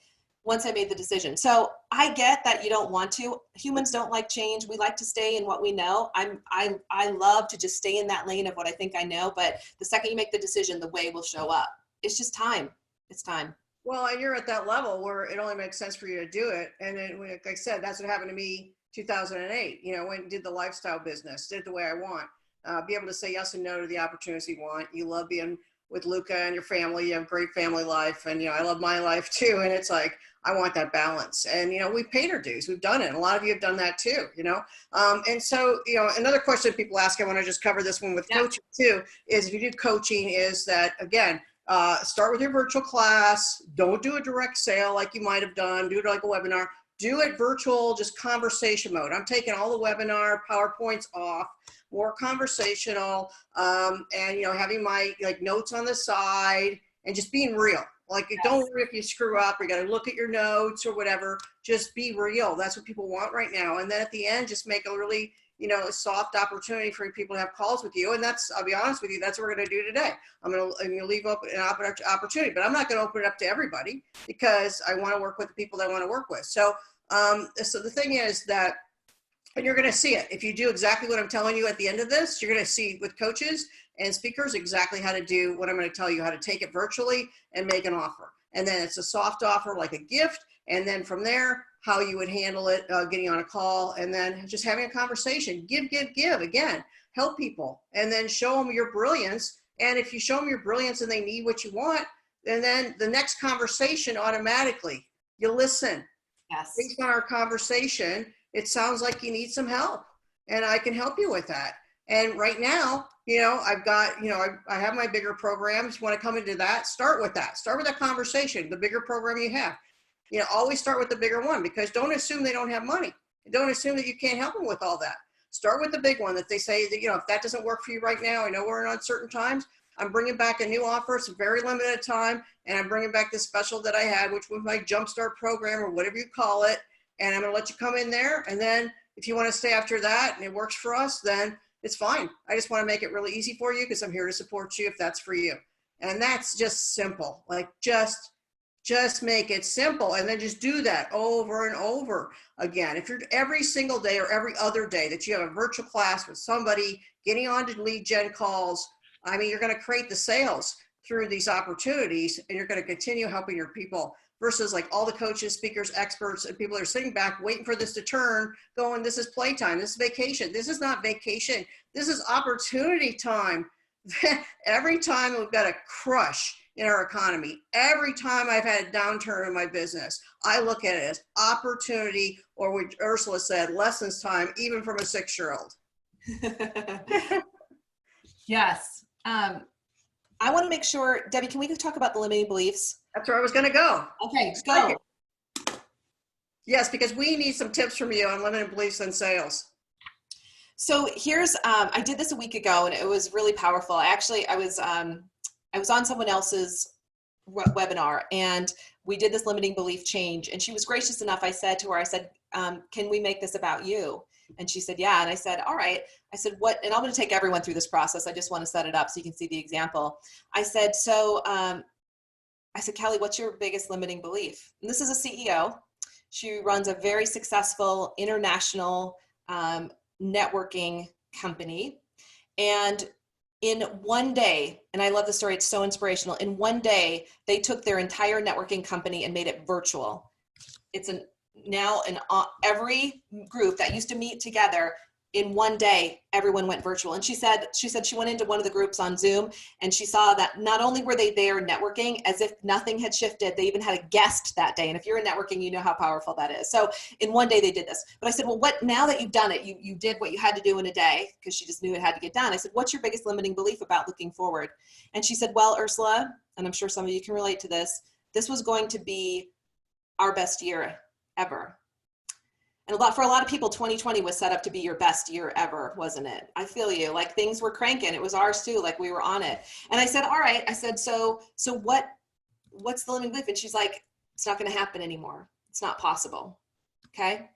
[SPEAKER 1] once I made the decision. So I get that you don't want to. Humans don't like change. We like to stay in what we know. I love to just stay in that lane of what I think I know. But the second you make the decision, the way will show up. It's just time. It's time.
[SPEAKER 2] Well, and you're at that level where it only makes sense for you to do it. And then, like I said, that's what happened to me 2008. Went and did the lifestyle business, did it the way I want. Be able to say yes and no to the opportunities you want. You love being with Luca and your family. You have great family life. And, I love my life too. And it's like, I want that balance. And, we've paid our dues. We've done it. And a lot of you have done that too, And so, another question people ask, I want to just cover this one with coaching too, is if you do coaching is that, again, start with your virtual class. Don't do a direct sale like you might have done. Do it like a webinar. Do it virtual, just conversation mode. I'm taking all the webinar PowerPoints off, more conversational, and having my notes on the side and just being real. Don't worry if you screw up or you got to look at your notes or whatever. Just be real. That's what people want right now. And then at the end, just make a really a soft opportunity for people to have calls with you. And I'll be honest with you, that's what we're going to do today. I'm going to leave up an opportunity, but I'm not going to open it up to everybody because I want to work with the people that I want to work with. So the thing is that, and you're going to see it. If you do exactly what I'm telling you at the end of this, you're going to see with coaches and speakers exactly how to do what I'm going to tell you, how to take it virtually and make an offer. And then it's a soft offer like a gift. And then from there, how you would handle it, getting on a call, and then just having a conversation. Give. Again, help people, and then show them your brilliance. And if you show them your brilliance and they need what you want, and then the next conversation automatically, you listen.
[SPEAKER 1] Yes.
[SPEAKER 2] Based on our conversation, it sounds like you need some help, and I can help you with that. And right now, I've got, I have my bigger programs. You want to come into that? Start with that. Start with that conversation, the bigger program you have. Always start with the bigger one, because don't assume they don't have money. Don't assume that you can't help them with all that. Start with the big one that they say that, if that doesn't work for you right now, I know we're in uncertain times. I'm bringing back a new offer. It's a very limited time. And I'm bringing back this special that I had, which was my Jumpstart program or whatever you call it. And I'm going to let you come in there. And then if you want to stay after that and it works for us, then it's fine. I just want to make it really easy for you because I'm here to support you if that's for you. And that's just simple. Just Just make it simple, and then just do that over and over again. If you're every single day or every other day that you have a virtual class with somebody, getting on to lead gen calls, I mean, you're going to create the sales through these opportunities, and you're going to continue helping your people, versus like all the coaches, speakers, experts, and people are sitting back waiting for this to turn, going, this is playtime, this is vacation. This is not vacation. This is opportunity time. Every time we've got a crush in our economy, every time I've had a downturn in my business, I look at it as opportunity, or what Ursula said, lessons time, even from a 6-year-old.
[SPEAKER 1] Yes. I want to make sure, Debbie, can we talk about the limiting beliefs?
[SPEAKER 2] That's where I was going to go.
[SPEAKER 1] Okay, go.
[SPEAKER 2] Yes, because we need some tips from you on limiting beliefs and sales.
[SPEAKER 1] So here's, I did this a week ago and it was really powerful. Actually, I was on someone else's webinar and we did this limiting belief change, and she was gracious enough. I said to her, I said, can we make this about you? And she said, yeah. And I said, all right. I said, what? And I'm going to take everyone through this process. I just want to set it up so you can see the example. I said, so, I said, Kelly, what's your biggest limiting belief? And this is a CEO. She runs a very successful international networking company. And in one day, and I love the story, it's so inspirational. In one day, they took their entire networking company and made it virtual. It's now every group that used to meet together, in one day, everyone went virtual. And she said she went into one of the groups on Zoom and she saw that not only were they there networking as if nothing had shifted, they even had a guest that day. And if you're in networking, you know how powerful that is. So in one day they did this. But I said, well, now that you've done it, you did what you had to do in a day, because she just knew it had to get done. I said, what's your biggest limiting belief about looking forward? And she said, well, Ursula, and I'm sure some of you can relate to this was going to be our best year ever. And for a lot of people, 2020 was set up to be your best year ever, wasn't it? I feel you. Like, things were cranking. It was ours too. Like, we were on it. And I said, all right. I said, so what's the limiting belief? And she's like, it's not going to happen anymore. It's not possible. Okay.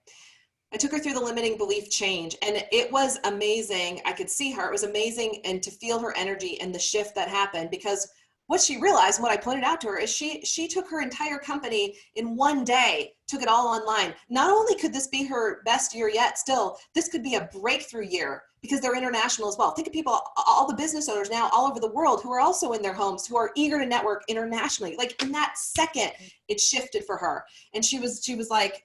[SPEAKER 1] I took her through the limiting belief change, and it was amazing. I could see her. It was amazing. And to feel her energy and the shift that happened, because what she realized, and what I pointed out to her, is she took her entire company in one day, took it all online. Not only could this be her best year yet, still, this could be a breakthrough year, because they're international as well. Think of people, all the business owners now all over the world who are also in their homes, who are eager to network internationally. Like, in that second, it shifted for her. And she was like,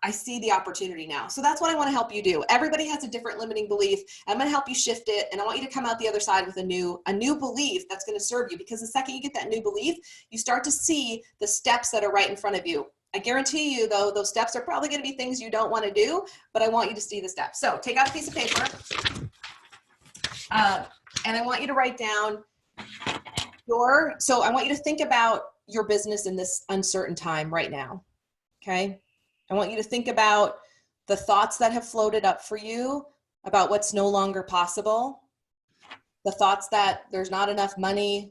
[SPEAKER 1] I see the opportunity now. So that's what I want to help you do. Everybody has a different limiting belief. I'm going to help you shift it. And I want you to come out the other side with a new belief that's going to serve you, because the second you get that new belief, you start to see the steps that are right in front of you. I guarantee you, though, those steps are probably going to be things you don't want to do, but I want you to see the steps. So take out a piece of paper. And I want you to write down so I want you to think about your business in this uncertain time right now. Okay. I want you to think about the thoughts that have floated up for you about what's no longer possible, the thoughts that there's not enough money,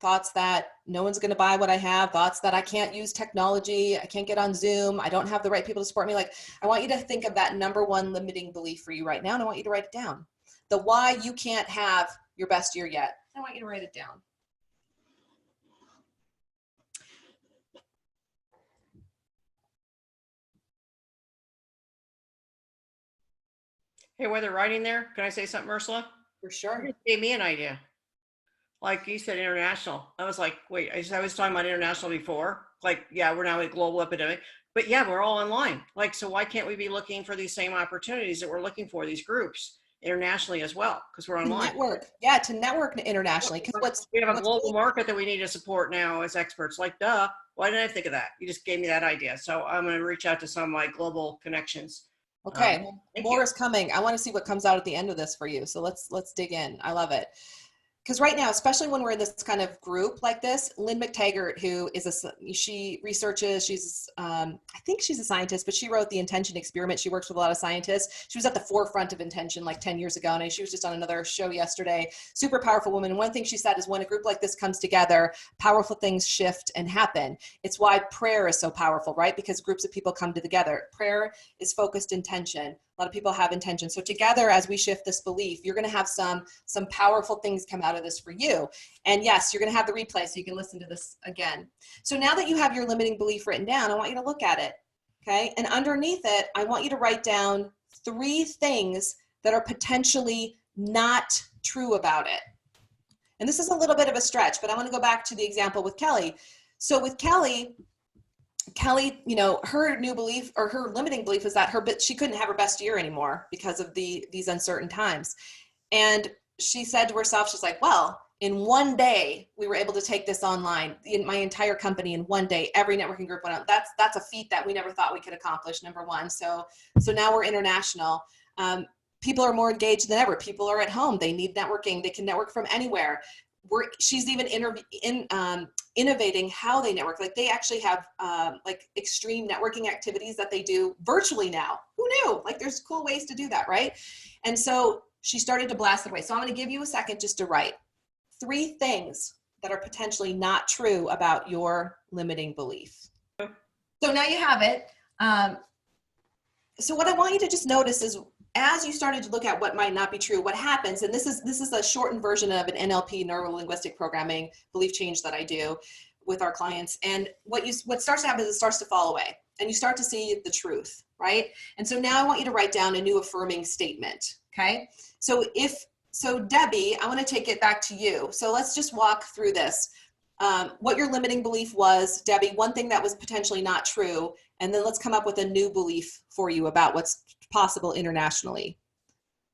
[SPEAKER 1] thoughts that no one's going to buy what I have, thoughts that I can't use technology, I can't get on Zoom, I don't have the right people to support me. Like, I want you to think of that number one limiting belief for you right now, and I want you to write it down. The why you can't have your best year yet. I want you to write it down.
[SPEAKER 2] Hey, while they're writing there, can I say something, Ursula?
[SPEAKER 1] For sure.
[SPEAKER 2] It gave me an idea. Like you said, international. I was like, wait, I was talking about international before. Like, yeah, we're now a global epidemic, but yeah, we're all online. Like, so why can't we be looking for these same opportunities that we're looking for, these groups internationally as well? Because we're online.
[SPEAKER 1] To network internationally. Because
[SPEAKER 2] we have a global market that we need to support now as experts. Like, duh, why didn't I think of that? You just gave me that idea. So I'm going to reach out to some of my global connections.
[SPEAKER 1] Okay, more is coming. I want to see what comes out at the end of this for you. So let's dig in. I love it. Because right now, especially when we're in this kind of group like this, Lynn McTaggart, who is she researches, I think she's a scientist, but she wrote the Intention Experiment. She works with a lot of scientists. She was at the forefront of intention like 10 years ago, and she was just on another show yesterday. Super powerful woman. And one thing she said is, when a group like this comes together, powerful things shift and happen. It's why prayer is so powerful, right? Because groups of people come together. Prayer is focused intention. A lot of people have intention. So together, as we shift this belief, you're going to have some powerful things come out of this for you. And yes, you're going to have the replay so you can listen to this again. So now that you have your limiting belief written down, I want you to look at it. Okay. And underneath it, I want you to write down 3 things that are potentially not true about it. And this is a little bit of a stretch, but I want to go back to the example with Kelly. So with Kelly, you know, her new belief or her limiting belief is that she couldn't have her best year anymore because of these uncertain times. And she said to herself, she's like, well, in one day, we were able to take this online. In my entire company, in one day, every networking group went out. That's a feat that we never thought we could accomplish, number one. So now we're international. People are more engaged than ever. People are at home. They need networking. They can network from anywhere. She's even innovating how they network. Like they actually have like extreme networking activities that they do virtually now. Who knew? Like there's cool ways to do that, right? And so she started to blast it away. So I'm going to give you a second just to write 3 things that are potentially not true about your limiting belief. So now you have it. So what I want you to just notice is as you started to look at what might not be true, what happens, and this is a shortened version of an NLP, neuro-linguistic programming belief change that I do with our clients. And what starts to happen is it starts to fall away and you start to see the truth, right? And so now I want you to write down a new affirming statement, okay? So Debbie, I want to take it back to you. So let's just walk through this. What your limiting belief was, Debbie, one thing that was potentially not true, and then let's come up with a new belief for you about what's possible internationally.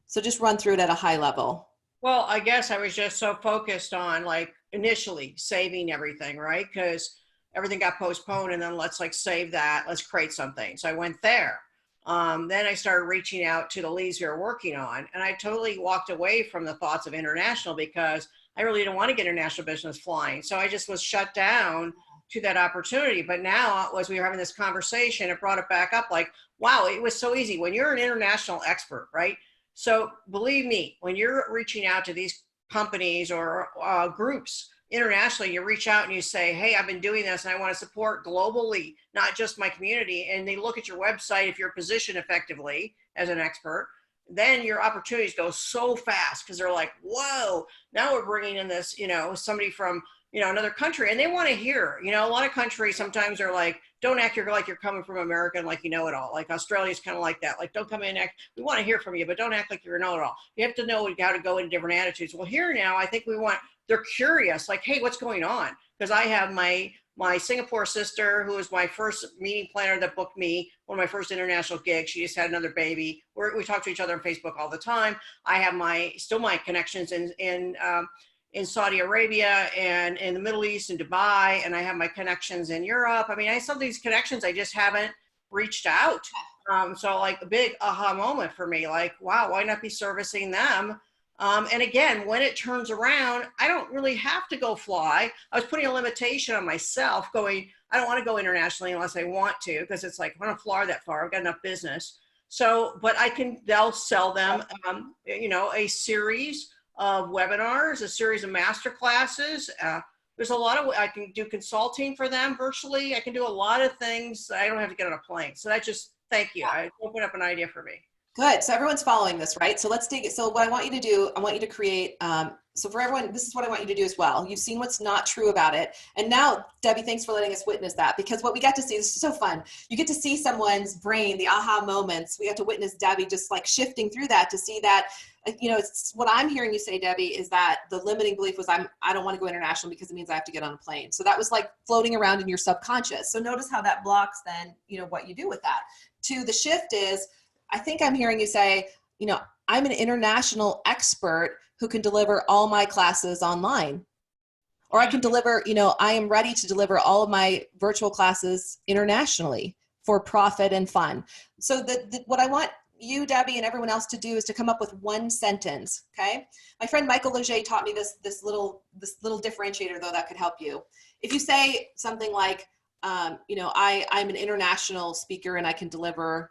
[SPEAKER 1] So just run through it at a high level.
[SPEAKER 2] Well, I guess I was just so focused on like initially saving everything, right? Because everything got postponed and then let's like save that, let's create something. So I went there. Then I started reaching out to the leads we were working on, and I totally walked away from the thoughts of international because I really didn't want to get international business flying. So I just was shut down to that opportunity. But now as we were having this conversation, it brought it back up like, wow, it was so easy when you're an international expert, right? So believe me, when you're reaching out to these companies or groups internationally, you reach out and you say, hey, I've been doing this and I want to support globally, not just my community. And they look at your website, if you're positioned effectively as an expert, then your opportunities go so fast because they're like, whoa, now we're bringing in this, somebody from, another country, and they want to hear, a lot of countries sometimes are like, don't act like you're coming from America and like you know it all. Like Australia's kind of like that. Like, don't come in and act, we want to hear from you, but don't act like you know it all. You have to know how to go into different attitudes. Well, here now, I think they're curious, like, hey, what's going on? Because I have my Singapore sister, who was my first meeting planner that booked me, one of my first international gigs. She just had another baby. We talk to each other on Facebook all the time. I have still my connections in Saudi Arabia and in the Middle East and Dubai, and I have my connections in Europe. I mean, I still have these connections, I just haven't reached out. So like a big aha moment for me, like, wow, why not be servicing them? And again, when it turns around, I don't really have to go fly. I was putting a limitation on myself going, I don't want to go internationally unless I want to, because it's like, I don't fly that far. I've got enough business. So, but they'll sell them, a series of webinars, a series of master classes. There's a lot of, I can do consulting for them virtually. I can do a lot of things. I don't have to get on a plane. So thank you. I opened up an idea for me.
[SPEAKER 1] Good. So everyone's following this, right? So let's dig it. So what I want you to do, I want you to create, so for everyone, this is what I want you to do as well. You've seen what's not true about it. And now, Debbie, thanks for letting us witness that, because what we got to see, this is so fun. You get to see someone's brain, the aha moments. We got to witness Debbie just like shifting through that to see that, it's what I'm hearing you say, Debbie, is that the limiting belief was I don't want to go international because it means I have to get on a plane. So that was like floating around in your subconscious. So notice how that blocks then, what you do with that. To the shift is, I think I'm hearing you say, I'm an international expert who can deliver all my classes online. Or I can deliver, I am ready to deliver all of my virtual classes internationally for profit and fun. So what I want you, Debbie, and everyone else to do is to come up with one sentence, okay? My friend Michael Leger taught me this little differentiator, though, that could help you. If you say something like, I'm an international speaker and I can deliver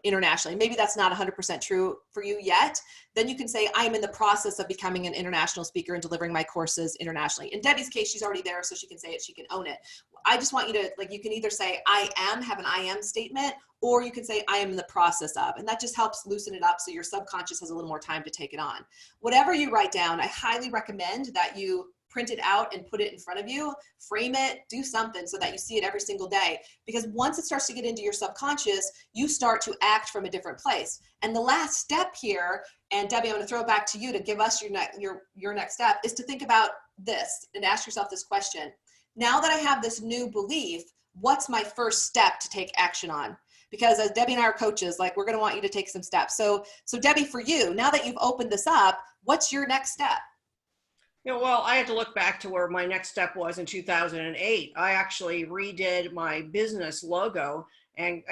[SPEAKER 1] internationally. Maybe that's not 100% true for you yet. Then you can say, I'm in the process of becoming an international speaker and delivering my courses internationally. In Debbie's case, she's already there, so she can say it, she can own it. I just want you to, you can either say, have an I am statement, or you can say, I am in the process of, and that just helps loosen it up so your subconscious has a little more time to take it on. Whatever you write down, I highly recommend that you print it out and put it in front of you, frame it, do something so that you see it every single day. Because once it starts to get into your subconscious, you start to act from a different place. And the last step here, and Debbie, I'm going to throw it back to you to give us your next step, is to think about this and ask yourself this question. Now that I have this new belief, what's my first step to take action on? Because as Debbie and I are coaches, we're going to want you to take some steps. So Debbie, for you, now that you've opened this up, what's your next step?
[SPEAKER 2] Well, I had to look back to where my next step was in 2008. I actually redid my business logo and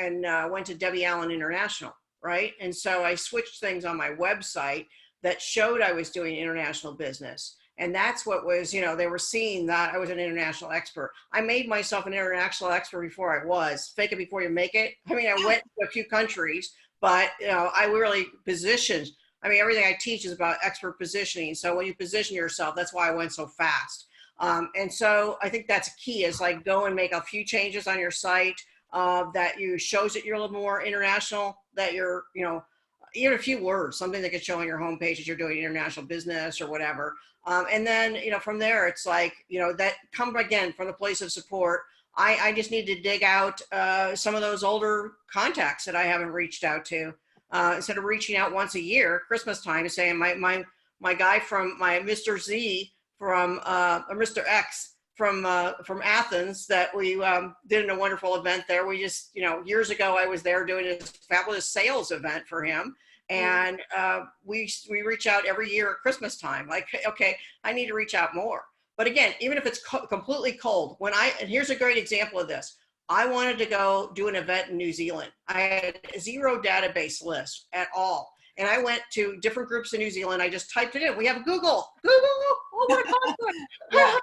[SPEAKER 2] went to Debbie Allen International, right? And so I switched things on my website that showed I was doing international business. And that's what was, they were seeing that I was an international expert. I made myself an international expert before I was. Fake it before you make it. I went to a few countries, but, I really positioned. Everything I teach is about expert positioning. So when you position yourself, that's why I went so fast. And so I think that's key is go and make a few changes on your site that shows that you're a little more international, that you're, even a few words, something that could show on your homepage that you're doing international business or whatever. And then, from there, it's that come again from the place of support. I just need to dig out some of those older contacts that I haven't reached out to. Instead of reaching out once a year, Christmas time, and saying my guy from my Mr. Z from Mr. X from Athens that we did in a wonderful event there. We just, years ago I was there doing a fabulous sales event for him. And we reach out every year at Christmas time. Okay, I need to reach out more. But again, even if it's completely cold, and here's a great example of this. I wanted to go do an event in New Zealand. I had zero database list at all. And I went to different groups in New Zealand. I just typed it in. We have Google. Oh, what a concept. Yeah.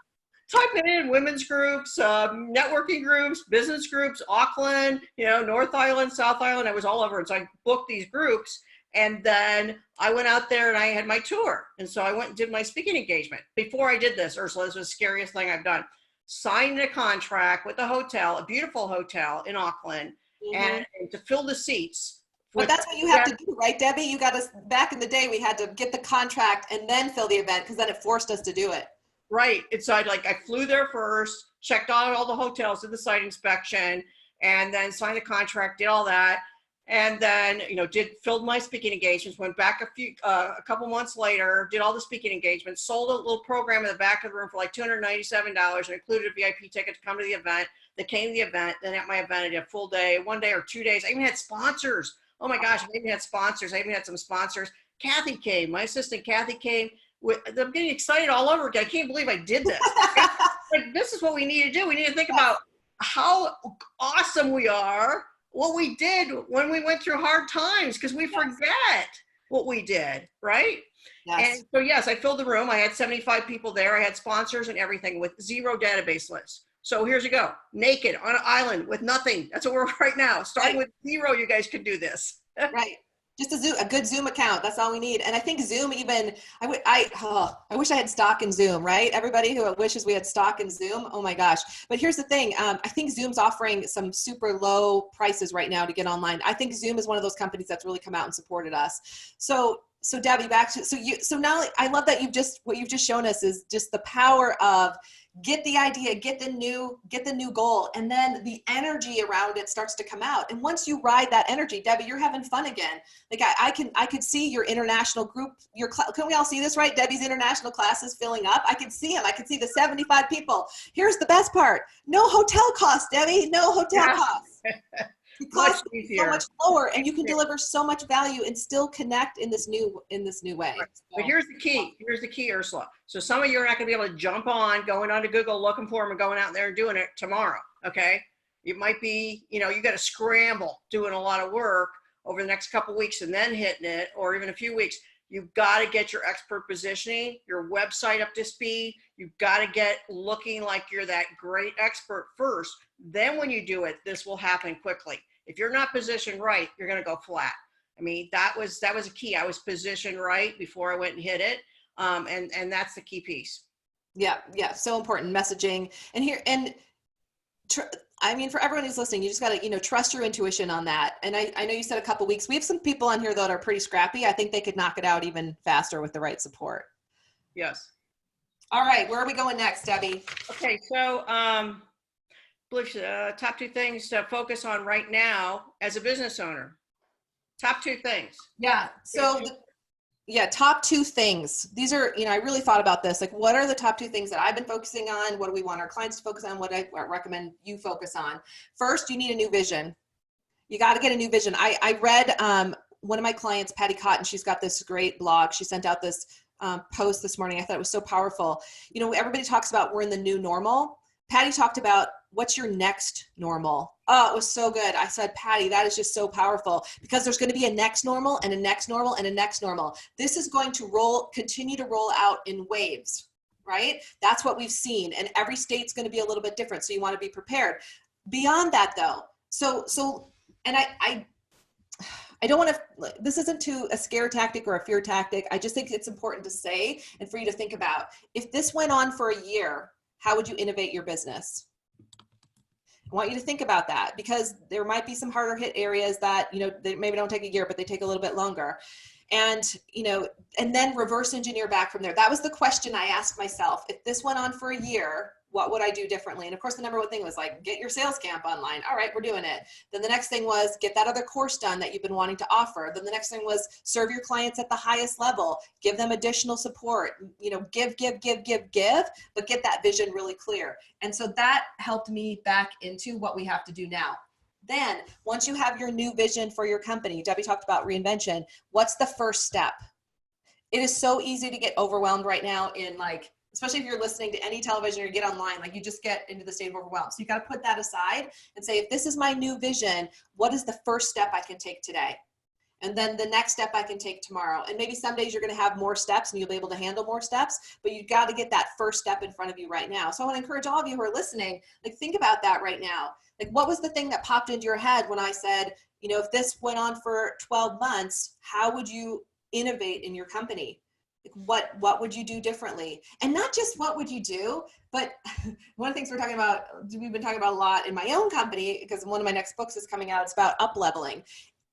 [SPEAKER 2] Type it in, women's groups, networking groups, business groups, Auckland, North Island, South Island. I was all over. And so I booked these groups. And then I went out there and I had my tour. And so I went and did my speaking engagement. Before I did this, Ursula, this was the scariest thing I've done. Signed a contract with a hotel, a beautiful hotel in Auckland, and to fill the seats.
[SPEAKER 1] But that's what you have to do, right, Debbie? You got us back in the day. We had to get the contract and then fill the event because then it forced us to do it.
[SPEAKER 2] Right. And so I flew there first, checked out all the hotels, did the site inspection, and then signed the contract, did all that. And then, filled my speaking engagements, went back a couple months later, did all the speaking engagements, sold a little program in the back of the room for $297 and included a VIP ticket to come to the event. They came to the event. Then at my event, I did a full day, 1 day or 2 days. I even had sponsors. Oh my gosh, I even had sponsors. I even had some sponsors. Kathy came, my assistant Kathy came. I'm getting excited all over again. I can't believe I did this. This is what we need to do. We need to think about how awesome we are, what we did when we went through hard times, because we forget what we did, right? Yes. And so, yes, I filled the room. I had 75 people there. I had sponsors and everything with zero database lists. So here's you go, naked on an island with nothing. That's what we're right now. Starting with zero, you guys can do this.
[SPEAKER 1] Right. Just a good Zoom account. That's all we need. And I think Zoom even, I wish I had stock in Zoom, right? Everybody who wishes we had stock in Zoom. Oh my gosh. But here's the thing. I think Zoom's offering some super low prices right now to get online. I think Zoom is one of those companies that's really come out and supported us. So Debbie, so now I love that what you've just shown us is just the power of get the idea, get the new goal, and then the energy around it starts to come out. And once you ride that energy, Debbie, you're having fun again. I could see your international group, can we all see this, right? Debbie's international class is filling up. I can see them. I can see the 75 people. Here's the best part. No hotel costs, Debbie, no hotel costs. It costs so much lower, and you can deliver so much value and still connect in this new way.
[SPEAKER 2] Right. But here's the key. Here's the key, Ursula. So some of you are not going to be able to jump on, going onto Google, looking for them, and going out there and doing it tomorrow. Okay. It might be, you got to scramble, doing a lot of work over the next couple of weeks, and then hitting it, or even a few weeks. You've got to get your expert positioning, your website up to speed. You've got to get looking like you're that great expert first. Then when you do it, this will happen quickly. If you're not positioned right, you're going to go flat. I mean, that was a key. I was positioned right before I went and hit it. And that's the key piece.
[SPEAKER 1] Yeah. Yeah. So important messaging and here, and I mean, for everyone who's listening, you just got to, trust your intuition on that. And I know you said a couple weeks, we have some people on here that are pretty scrappy. I think they could knock it out even faster with the right support.
[SPEAKER 2] Yes.
[SPEAKER 1] All right. Where are we going next, Debbie?
[SPEAKER 2] Okay. So, top 2 things to focus on right now as a business owner. Top 2 things.
[SPEAKER 1] Yeah. So top 2 things. These are, I really thought about this. Like, what are the top 2 things that I've been focusing on? What do we want our clients to focus on? What I recommend you focus on? First, you need a new vision. You got to get a new vision. I read one of my clients, Patty Cotton. She's got this great blog. She sent out this post this morning. I thought it was so powerful. Everybody talks about we're in the new normal. Patty talked about what's your next normal. Oh, it was so good. I said, Patty, that is just so powerful because there's going to be a next normal and a next normal and a next normal. This is going to continue to roll out in waves, right? That's what we've seen. And every state's going to be a little bit different. So you want to be prepared. Beyond that though, and I don't want to, this isn't a scare tactic or a fear tactic. I just think it's important to say and for you to think about, if this went on for a year, how would you innovate your business? I want you to think about that because there might be some harder hit areas that, they maybe don't take a year, but they take a little bit longer. And, and then reverse engineer back from there. That was the question I asked myself. If this went on for a year, what would I do differently? And of course, the number one thing was like, get your sales camp online. All right, we're doing it. Then the next thing was get that other course done that you've been wanting to offer. Then the next thing was serve your clients at the highest level, give them additional support, give, but get that vision really clear. And so that helped me back into what we have to do now. Then once you have your new vision for your company, Debbie talked about reinvention. What's the first step? It is so easy to get overwhelmed right now in especially if you're listening to any television or you get online, you just get into the state of overwhelm. So you got to put that aside and say, if this is my new vision, what is the first step I can take today? And then the next step I can take tomorrow. And maybe some days you're going to have more steps and you'll be able to handle more steps, but you've got to get that first step in front of you right now. So I want to encourage all of you who are listening, think about that right now. What was the thing that popped into your head when I said, if this went on for 12 months, how would you innovate in your company? What would you do differently? And not just what would you do, but one of the things we've been talking about a lot in my own company, because one of my next books is coming out, it's about up-leveling.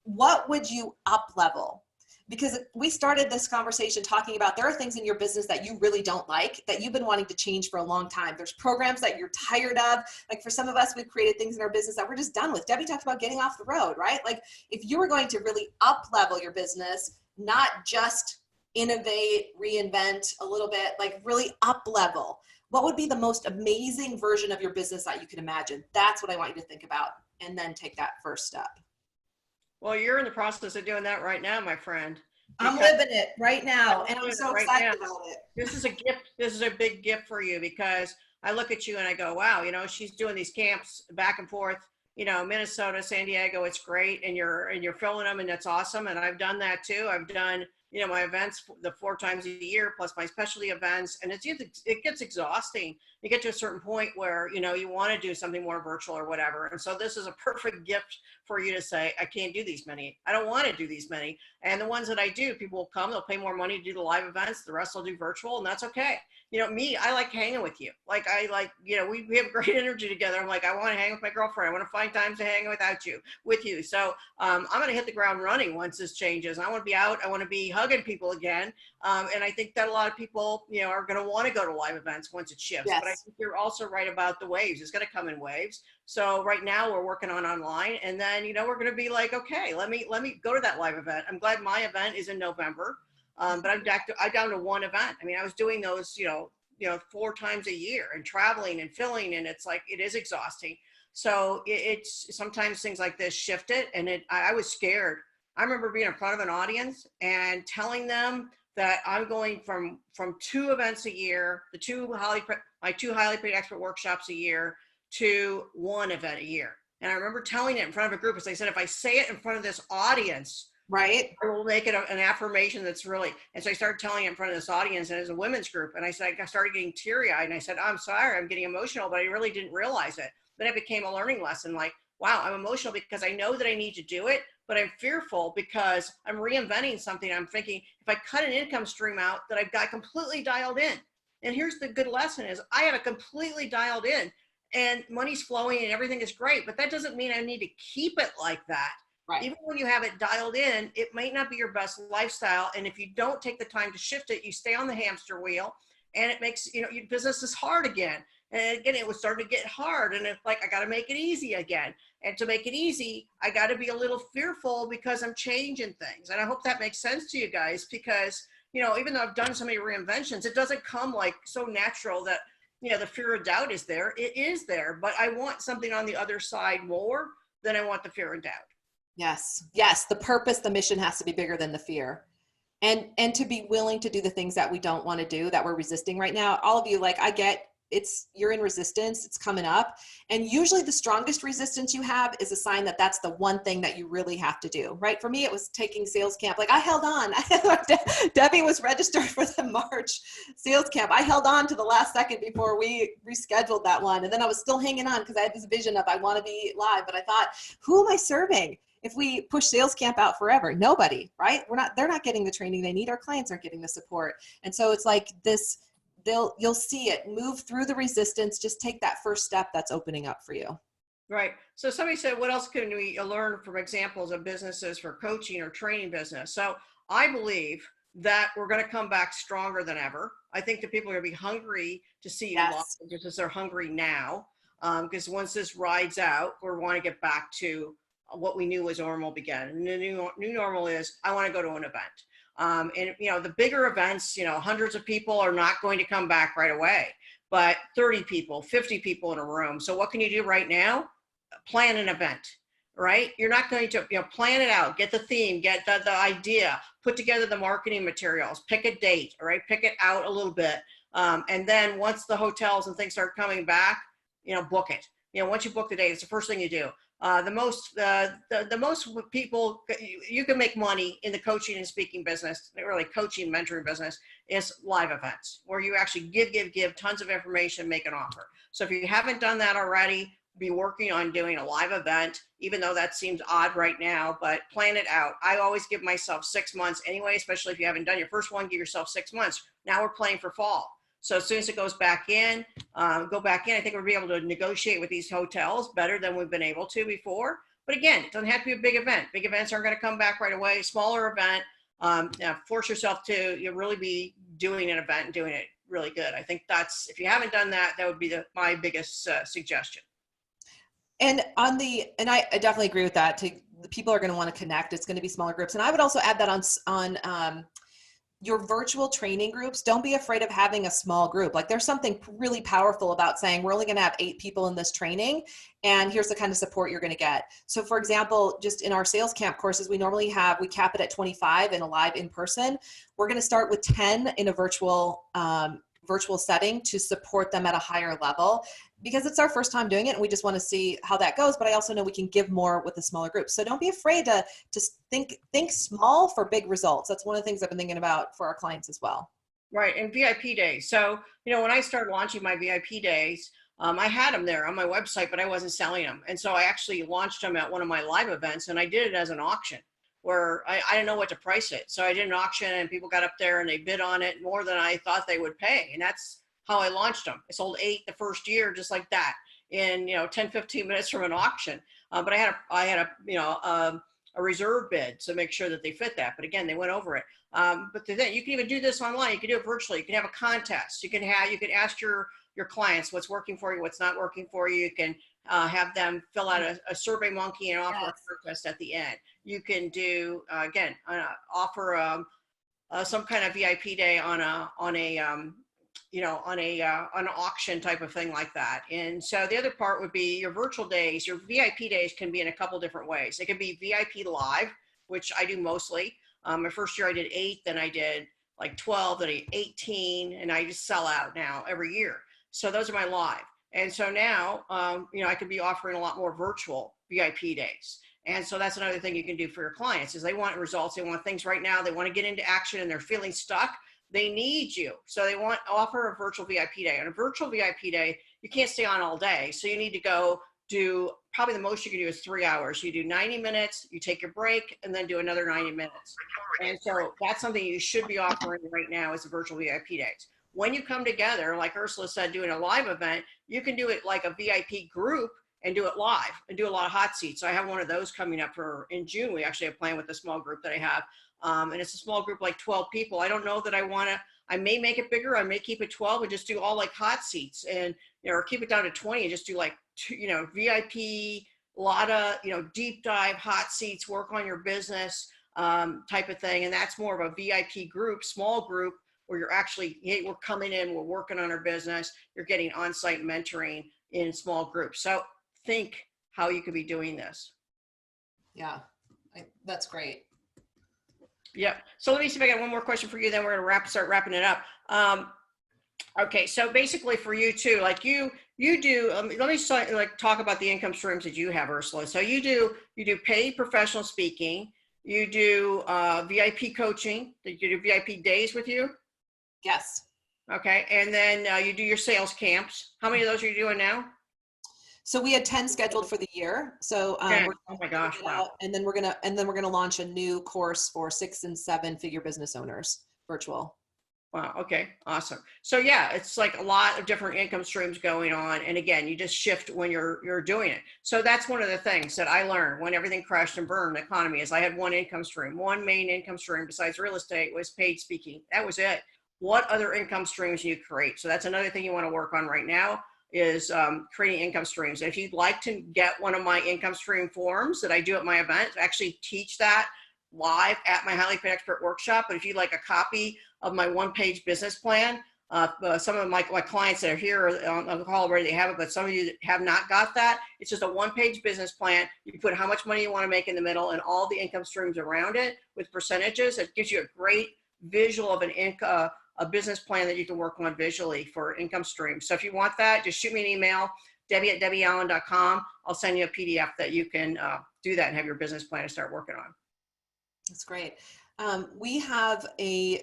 [SPEAKER 1] What would you up-level? Because we started this conversation talking about there are things in your business that you really don't like, that you've been wanting to change for a long time. There's programs that you're tired of. For some of us, we've created things in our business that we're just done with. Debbie talked about getting off the road, right? If you were going to really up-level your business, not just innovate, reinvent a little bit, really up level, what would be the most amazing version of your business that you can imagine? That's what I want you to think about, and then take that first step.
[SPEAKER 2] Well, you're in the process of doing that right now, my friend.
[SPEAKER 1] I'm living it right now, and I'm so excited about it.
[SPEAKER 2] This is a gift. This is a big gift for you because I look at you and I go, wow, she's doing these camps back and forth, Minnesota, San Diego, it's great. And you're filling them and that's awesome. And I've done that too. I've done my events the 4 times a year plus my specialty events. And it gets exhausting. You get to a certain point where, you want to do something more virtual or whatever. And so this is a perfect gift for you to say, I can't do these many. I don't want to do these many. And the ones that I do, people will come, they'll pay more money to do the live events. The rest will do virtual, and that's okay. Me, I like hanging with you. We have great energy together. I'm I want to hang with my girlfriend. I want to find times to hang with you. So I'm going to hit the ground running once this changes. I want to be out. I want to be hugging people again. And I think that a lot of people, are going to want to go to live events once it shifts. Yes. But I think you're also right about the waves. It's going to come in waves. So right now we're working on online, and then, we're going to be okay, let me go to that live event. I'm glad my event is in November. But I'm down to 1 event. I mean, I was doing those, 4 times a year and traveling and filling, and it's it is exhausting. So it's sometimes things like this shift it, and I was scared. I remember being in front of an audience and telling them that I'm going from 2 events a year, my 2 highly paid expert workshops a year, to 1 event a year. And I remember telling it in front of a group, as I said, if I say it in front of this audience, right, I will make it an affirmation that's really, and so I started telling it in front of this audience, and it was a women's group, and I started getting teary-eyed, and I said, I'm sorry, I'm getting emotional, but I really didn't realize it. Then it became a learning lesson, wow, I'm emotional because I know that I need to do it, but I'm fearful because I'm reinventing something. I'm thinking if I cut an income stream out that I've got completely dialed in. And here's the good lesson is I have it completely dialed in and money's flowing and everything is great, but that doesn't mean I need to keep it like that.
[SPEAKER 1] Right.
[SPEAKER 2] Even when you have it dialed in, it might not be your best lifestyle. And if you don't take the time to shift it, you stay on the hamster wheel and it makes, your business is hard again. And again, it was starting to get hard. And it's like, I got to make it easy again. And to make it easy, I got to be a little fearful because I'm changing things. And I hope that makes sense to you guys because, even though I've done so many reinventions, it doesn't come like so natural that, the fear of doubt is there. It is there, but I want something on the other side more than I want the fear and doubt.
[SPEAKER 1] Yes. Yes. The purpose, the mission has to be bigger than the fear. And to be willing to do the things that we don't want to do, that we're resisting right now. All of you, like, I get you're in resistance, it's coming up. And usually the strongest resistance you have is a sign that that's the one thing that you really have to do, right? For me, it was taking sales camp. Like I held on. Debbie was registered for the March sales camp. I held on to the last second before we rescheduled that one. And then I was still hanging on because I had this vision of I want to be live, but I thought, who am I serving? If we push sales camp out forever, nobody, right? They're not getting the training they need. Our clients aren't getting the support. And so it's like this, you'll see it move through the resistance. Just take that first step that's opening up for you.
[SPEAKER 2] Right. So somebody said, what else can we learn from examples of businesses for coaching or training business? So I believe that we're going to come back stronger than ever. I think that people are going to be hungry to see you live just as they're hungry now. Because once this rides out, we want to get back to what we knew was normal began. And the new normal is I want to go to an event. And the bigger events, hundreds of people are not going to come back right away, but 30 people, 50 people in a room. So what can you do right now? Plan an event, right? You're not going to, plan it out, get the theme, get the idea, put together the marketing materials, pick a date, all right? Pick it out a little bit. And then once the hotels and things start coming back, book it. Once you book the date, it's the first thing you do. The most people you can make money in the coaching and speaking business, really coaching, mentoring business, is live events where you actually give tons of information, make an offer. So if you haven't done that already, be working on doing a live event, even though that seems odd right now, but plan it out. I always give myself 6 months anyway, especially if you haven't done your first one, give yourself 6 months. Now we're planning for fall. So as soon as it goes back in, go back in. I think we'll be able to negotiate with these hotels better than we've been able to before. But again, it doesn't have to be a big event. Big events aren't going to come back right away. Smaller event, force yourself to really be doing an event and doing it really good. I think that's, if you haven't done that, that would be my biggest suggestion.
[SPEAKER 1] And I definitely agree with that. The people are going to want to connect. It's going to be smaller groups. And I would also add that on your virtual training groups, don't be afraid of having a small group. Like there's something really powerful about saying we're only going to have 8 people in this training and here's the kind of support you're going to get. So for example, just in our sales camp courses, we cap it at 25 in a live in person. We're going to start with 10 in a virtual setting to support them at a higher level because it's our first time doing it and we just want to see how that goes. But I also know we can give more with a smaller group. So don't be afraid to think small for big results. That's one of the things I've been thinking about for our clients as well.
[SPEAKER 2] Right. And VIP days. So, when I started launching my VIP days, I had them there on my website, but I wasn't selling them. And so I actually launched them at one of my live events and I did it as an auction where I didn't know what to price it. So I did an auction and people got up there and they bid on it more than I thought they would pay. And that's how I launched them. I sold 8 the first year, just like that in, 10, 15 minutes from an auction. But I had a reserve bid to make sure that they fit that. But again, they went over it. But then you can even do this online. You can do it virtually. You can have a contest. You can ask your clients what's working for you, what's not working for you. You can have them fill out a survey monkey and offer a contest at the end. You can do offer some kind of VIP day on an auction type of thing like that. And so the other part would be your virtual days. Your VIP days can be in a couple different ways. It can be VIP live, which I do mostly. My first year I did 8, then I did like 12, then I did 18, and I just sell out now every year. So those are my live. And so now, I could be offering a lot more virtual VIP days. And so that's another thing you can do for your clients is they want results. They want things right now. They want to get into action and they're feeling stuck. They need you. So they offer a virtual VIP day. On a virtual VIP day, you can't stay on all day. So you need to go do probably the most you can do is 3 hours. You do 90 minutes, you take your break, and then do another 90 minutes. And so that's something you should be offering right now as a virtual VIP days. When you come together, like Ursula said, doing a live event, you can do it like a VIP group and do it live and do a lot of hot seats. So I have one of those coming up in June. We actually have planned with a small group that I have. And it's a small group, like 12 people. I don't know that I may make it bigger. I may keep it 12 and just do all like hot seats, and, or keep it down to 20 and just do like, VIP, a lot of, deep dive hot seats, work on your business type of thing. And that's more of a VIP group, small group, where you're actually, hey, we're coming in, we're working on our business. You're getting on-site mentoring in small groups. So think how you could be doing this.
[SPEAKER 1] Yeah, that's great.
[SPEAKER 2] Yep. So let me see if I got one more question for you, then we're going to start wrapping it up. Okay. So basically for you too, like you do, let me start, like talk about the income streams that you have, Ursula. So you do paid professional speaking, you do VIP coaching, you do VIP days with you.
[SPEAKER 1] Yes.
[SPEAKER 2] Okay. And then you do your sales camps. How many of those are you doing now?
[SPEAKER 1] So we had 10 scheduled for the year. So
[SPEAKER 2] oh my gosh, wow.
[SPEAKER 1] And then we're gonna launch a new course for 6 and 7 figure business owners, virtual.
[SPEAKER 2] Wow. Okay. Awesome. So yeah, it's like a lot of different income streams going on. And again, you just shift when you're doing it. So that's one of the things that I learned when everything crashed and burned, the economy, is I had one income stream, one main income stream besides real estate was paid speaking. That was it. What other income streams do you create? So that's another thing you want to work on right now, is creating income streams. If you'd like to get one of my income stream forums that I do at my event, I actually teach that live at my Highly Paid Expert workshop. But if you'd like a copy of my one-page business plan, some of my clients that are here on the call already, they have it, but some of you have not got that. It's just a one-page business plan. You put how much money you want to make in the middle and all the income streams around it with percentages. It gives you a great visual of a business plan that you can work on visually for income streams. So if you want that, just shoot me an email, debbie@debbieallen.com. I'll send you a PDF that you can do that and have your business plan to start working on.
[SPEAKER 1] That's great. We have a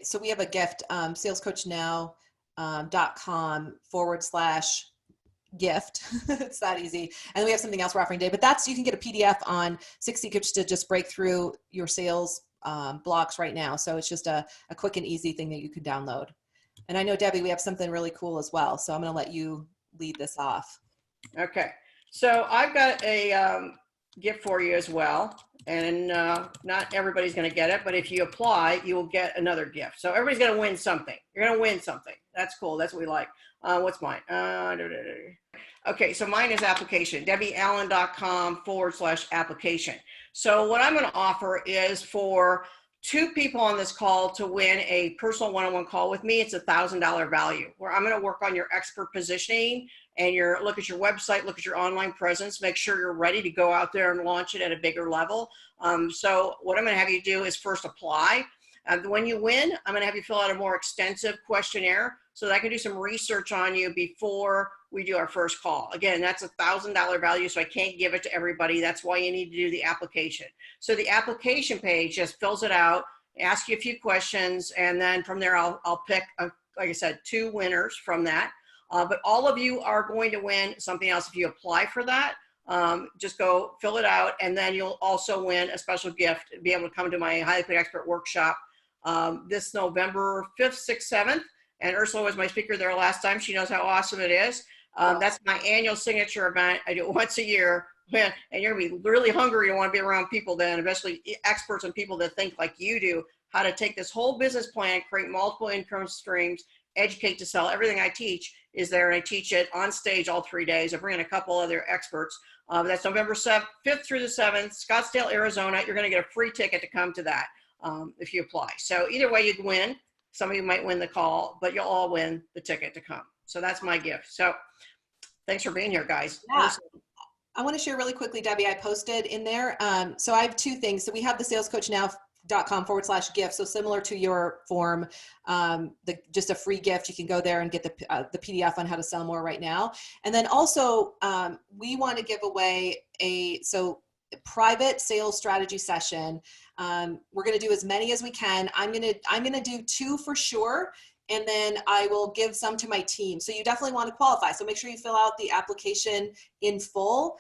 [SPEAKER 1] gift, salescoachnow.com/gift. It's that easy. And we have something else we're offering today, but you can get a PDF on 6 secrets to just break through your sales blocks right now. So it's just a quick and easy thing that you can download. And I know, Debbie, we have something really cool as well. So I'm going to let you lead this off.
[SPEAKER 2] Okay. So I've got a gift for you as well. And not everybody's going to get it, but if you apply, you will get another gift. So everybody's going to win something. You're going to win something. That's cool. That's what we like. What's mine? Okay. So mine is application, debbieallen.com/application. So what I'm going to offer is for 2 people on this call to win a personal one-on-one call with me. It's $1,000 value, where I'm going to work on your expert positioning and look at your website, look at your online presence, make sure you're ready to go out there and launch it at a bigger level. So what I'm going to have you do is first apply. When you win, I'm going to have you fill out a more extensive questionnaire so that I can do some research on you before we do our first call. Again, that's $1,000 value, so I can't give it to everybody. That's why you need to do the application. So the application page just fills it out, ask you a few questions, and then from there I'll pick, like I said, 2 winners from that. But all of you are going to win something else if you apply for that. Just go fill it out, and then you'll also win a special gift, be able to come to my Highly Paid Expert workshop this November 5th, 6th, 7th. And Ursula was my speaker there last time. She knows how awesome it is. That's my annual signature event. I do it once a year. And you're going to be really hungry to want to be around people then, especially experts and people that think like you do, how to take this whole business plan, create multiple income streams, educate to sell. Everything I teach is there, and I teach it on stage all 3 days. I bring in a couple other experts. That's November 5th through the 7th, Scottsdale, Arizona. You're going to get a free ticket to come to that if you apply. So either way, you'd win. Some of you might win the call, but you'll all win the ticket to come. So that's my gift. So thanks for being here, guys.
[SPEAKER 1] Yeah. I want to share really quickly, Debbie, I posted in there. So I have 2 things. So we have the salescoachnow.com/gift. So similar to your form, just a free gift. You can go there and get the PDF on how to sell more right now. And then also we want to give away a private sales strategy session. We're going to do as many as we can. I'm going to do 2 for sure. and then I will give some to my team. So you definitely want to qualify. So make sure you fill out the application in full.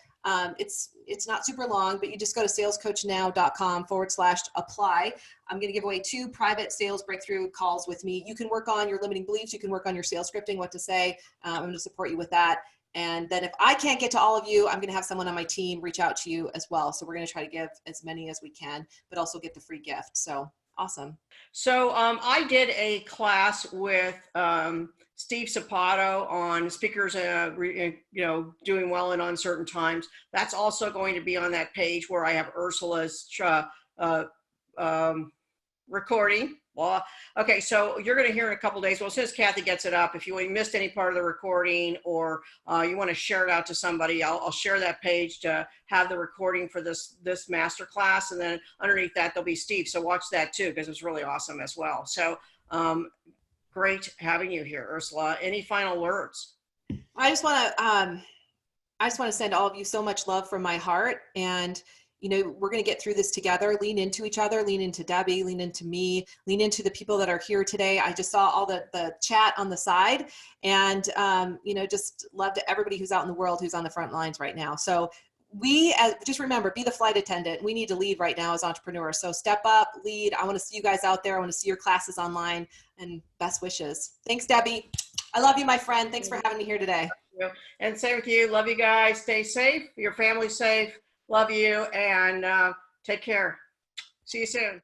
[SPEAKER 1] It's not super long, but you just go to salescoachnow.com/apply. I'm going to give away 2 private sales breakthrough calls with me. You can work on your limiting beliefs. You can work on your sales scripting, what to say. I'm going to support you with that. And then if I can't get to all of you, I'm going to have someone on my team reach out to you as well. So we're going to try to give as many as we can, but also get the free gift. So awesome.
[SPEAKER 2] So I did a class with Steve Sapato on speakers, doing well in uncertain times. That's also going to be on that page where I have Ursula's recording. Well, okay, so you're going to hear in a couple days. Well, as soon as Kathy gets it up, if you missed any part of the recording or you want to share it out to somebody, I'll share that page to have the recording for this master class. And then underneath that, there'll be Steve. So watch that too, because it's really awesome as well. So great having you here, Ursula. Any final words?
[SPEAKER 1] I just want to send all of you so much love from my heart. And we're going to get through this together. Lean into each other, lean into Debbie, lean into me, lean into the people that are here today. I just saw all the chat on the side, and, just love to everybody who's out in the world, who's on the front lines right now. So just remember, be the flight attendant. We need to lead right now as entrepreneurs. So step up, lead. I want to see you guys out there. I want to see your classes online, and best wishes. Thanks, Debbie. I love you, my friend. Thanks for having me here today.
[SPEAKER 2] And same with you. Love you guys. Stay safe. Your family's safe. Love you, and take care. See you soon.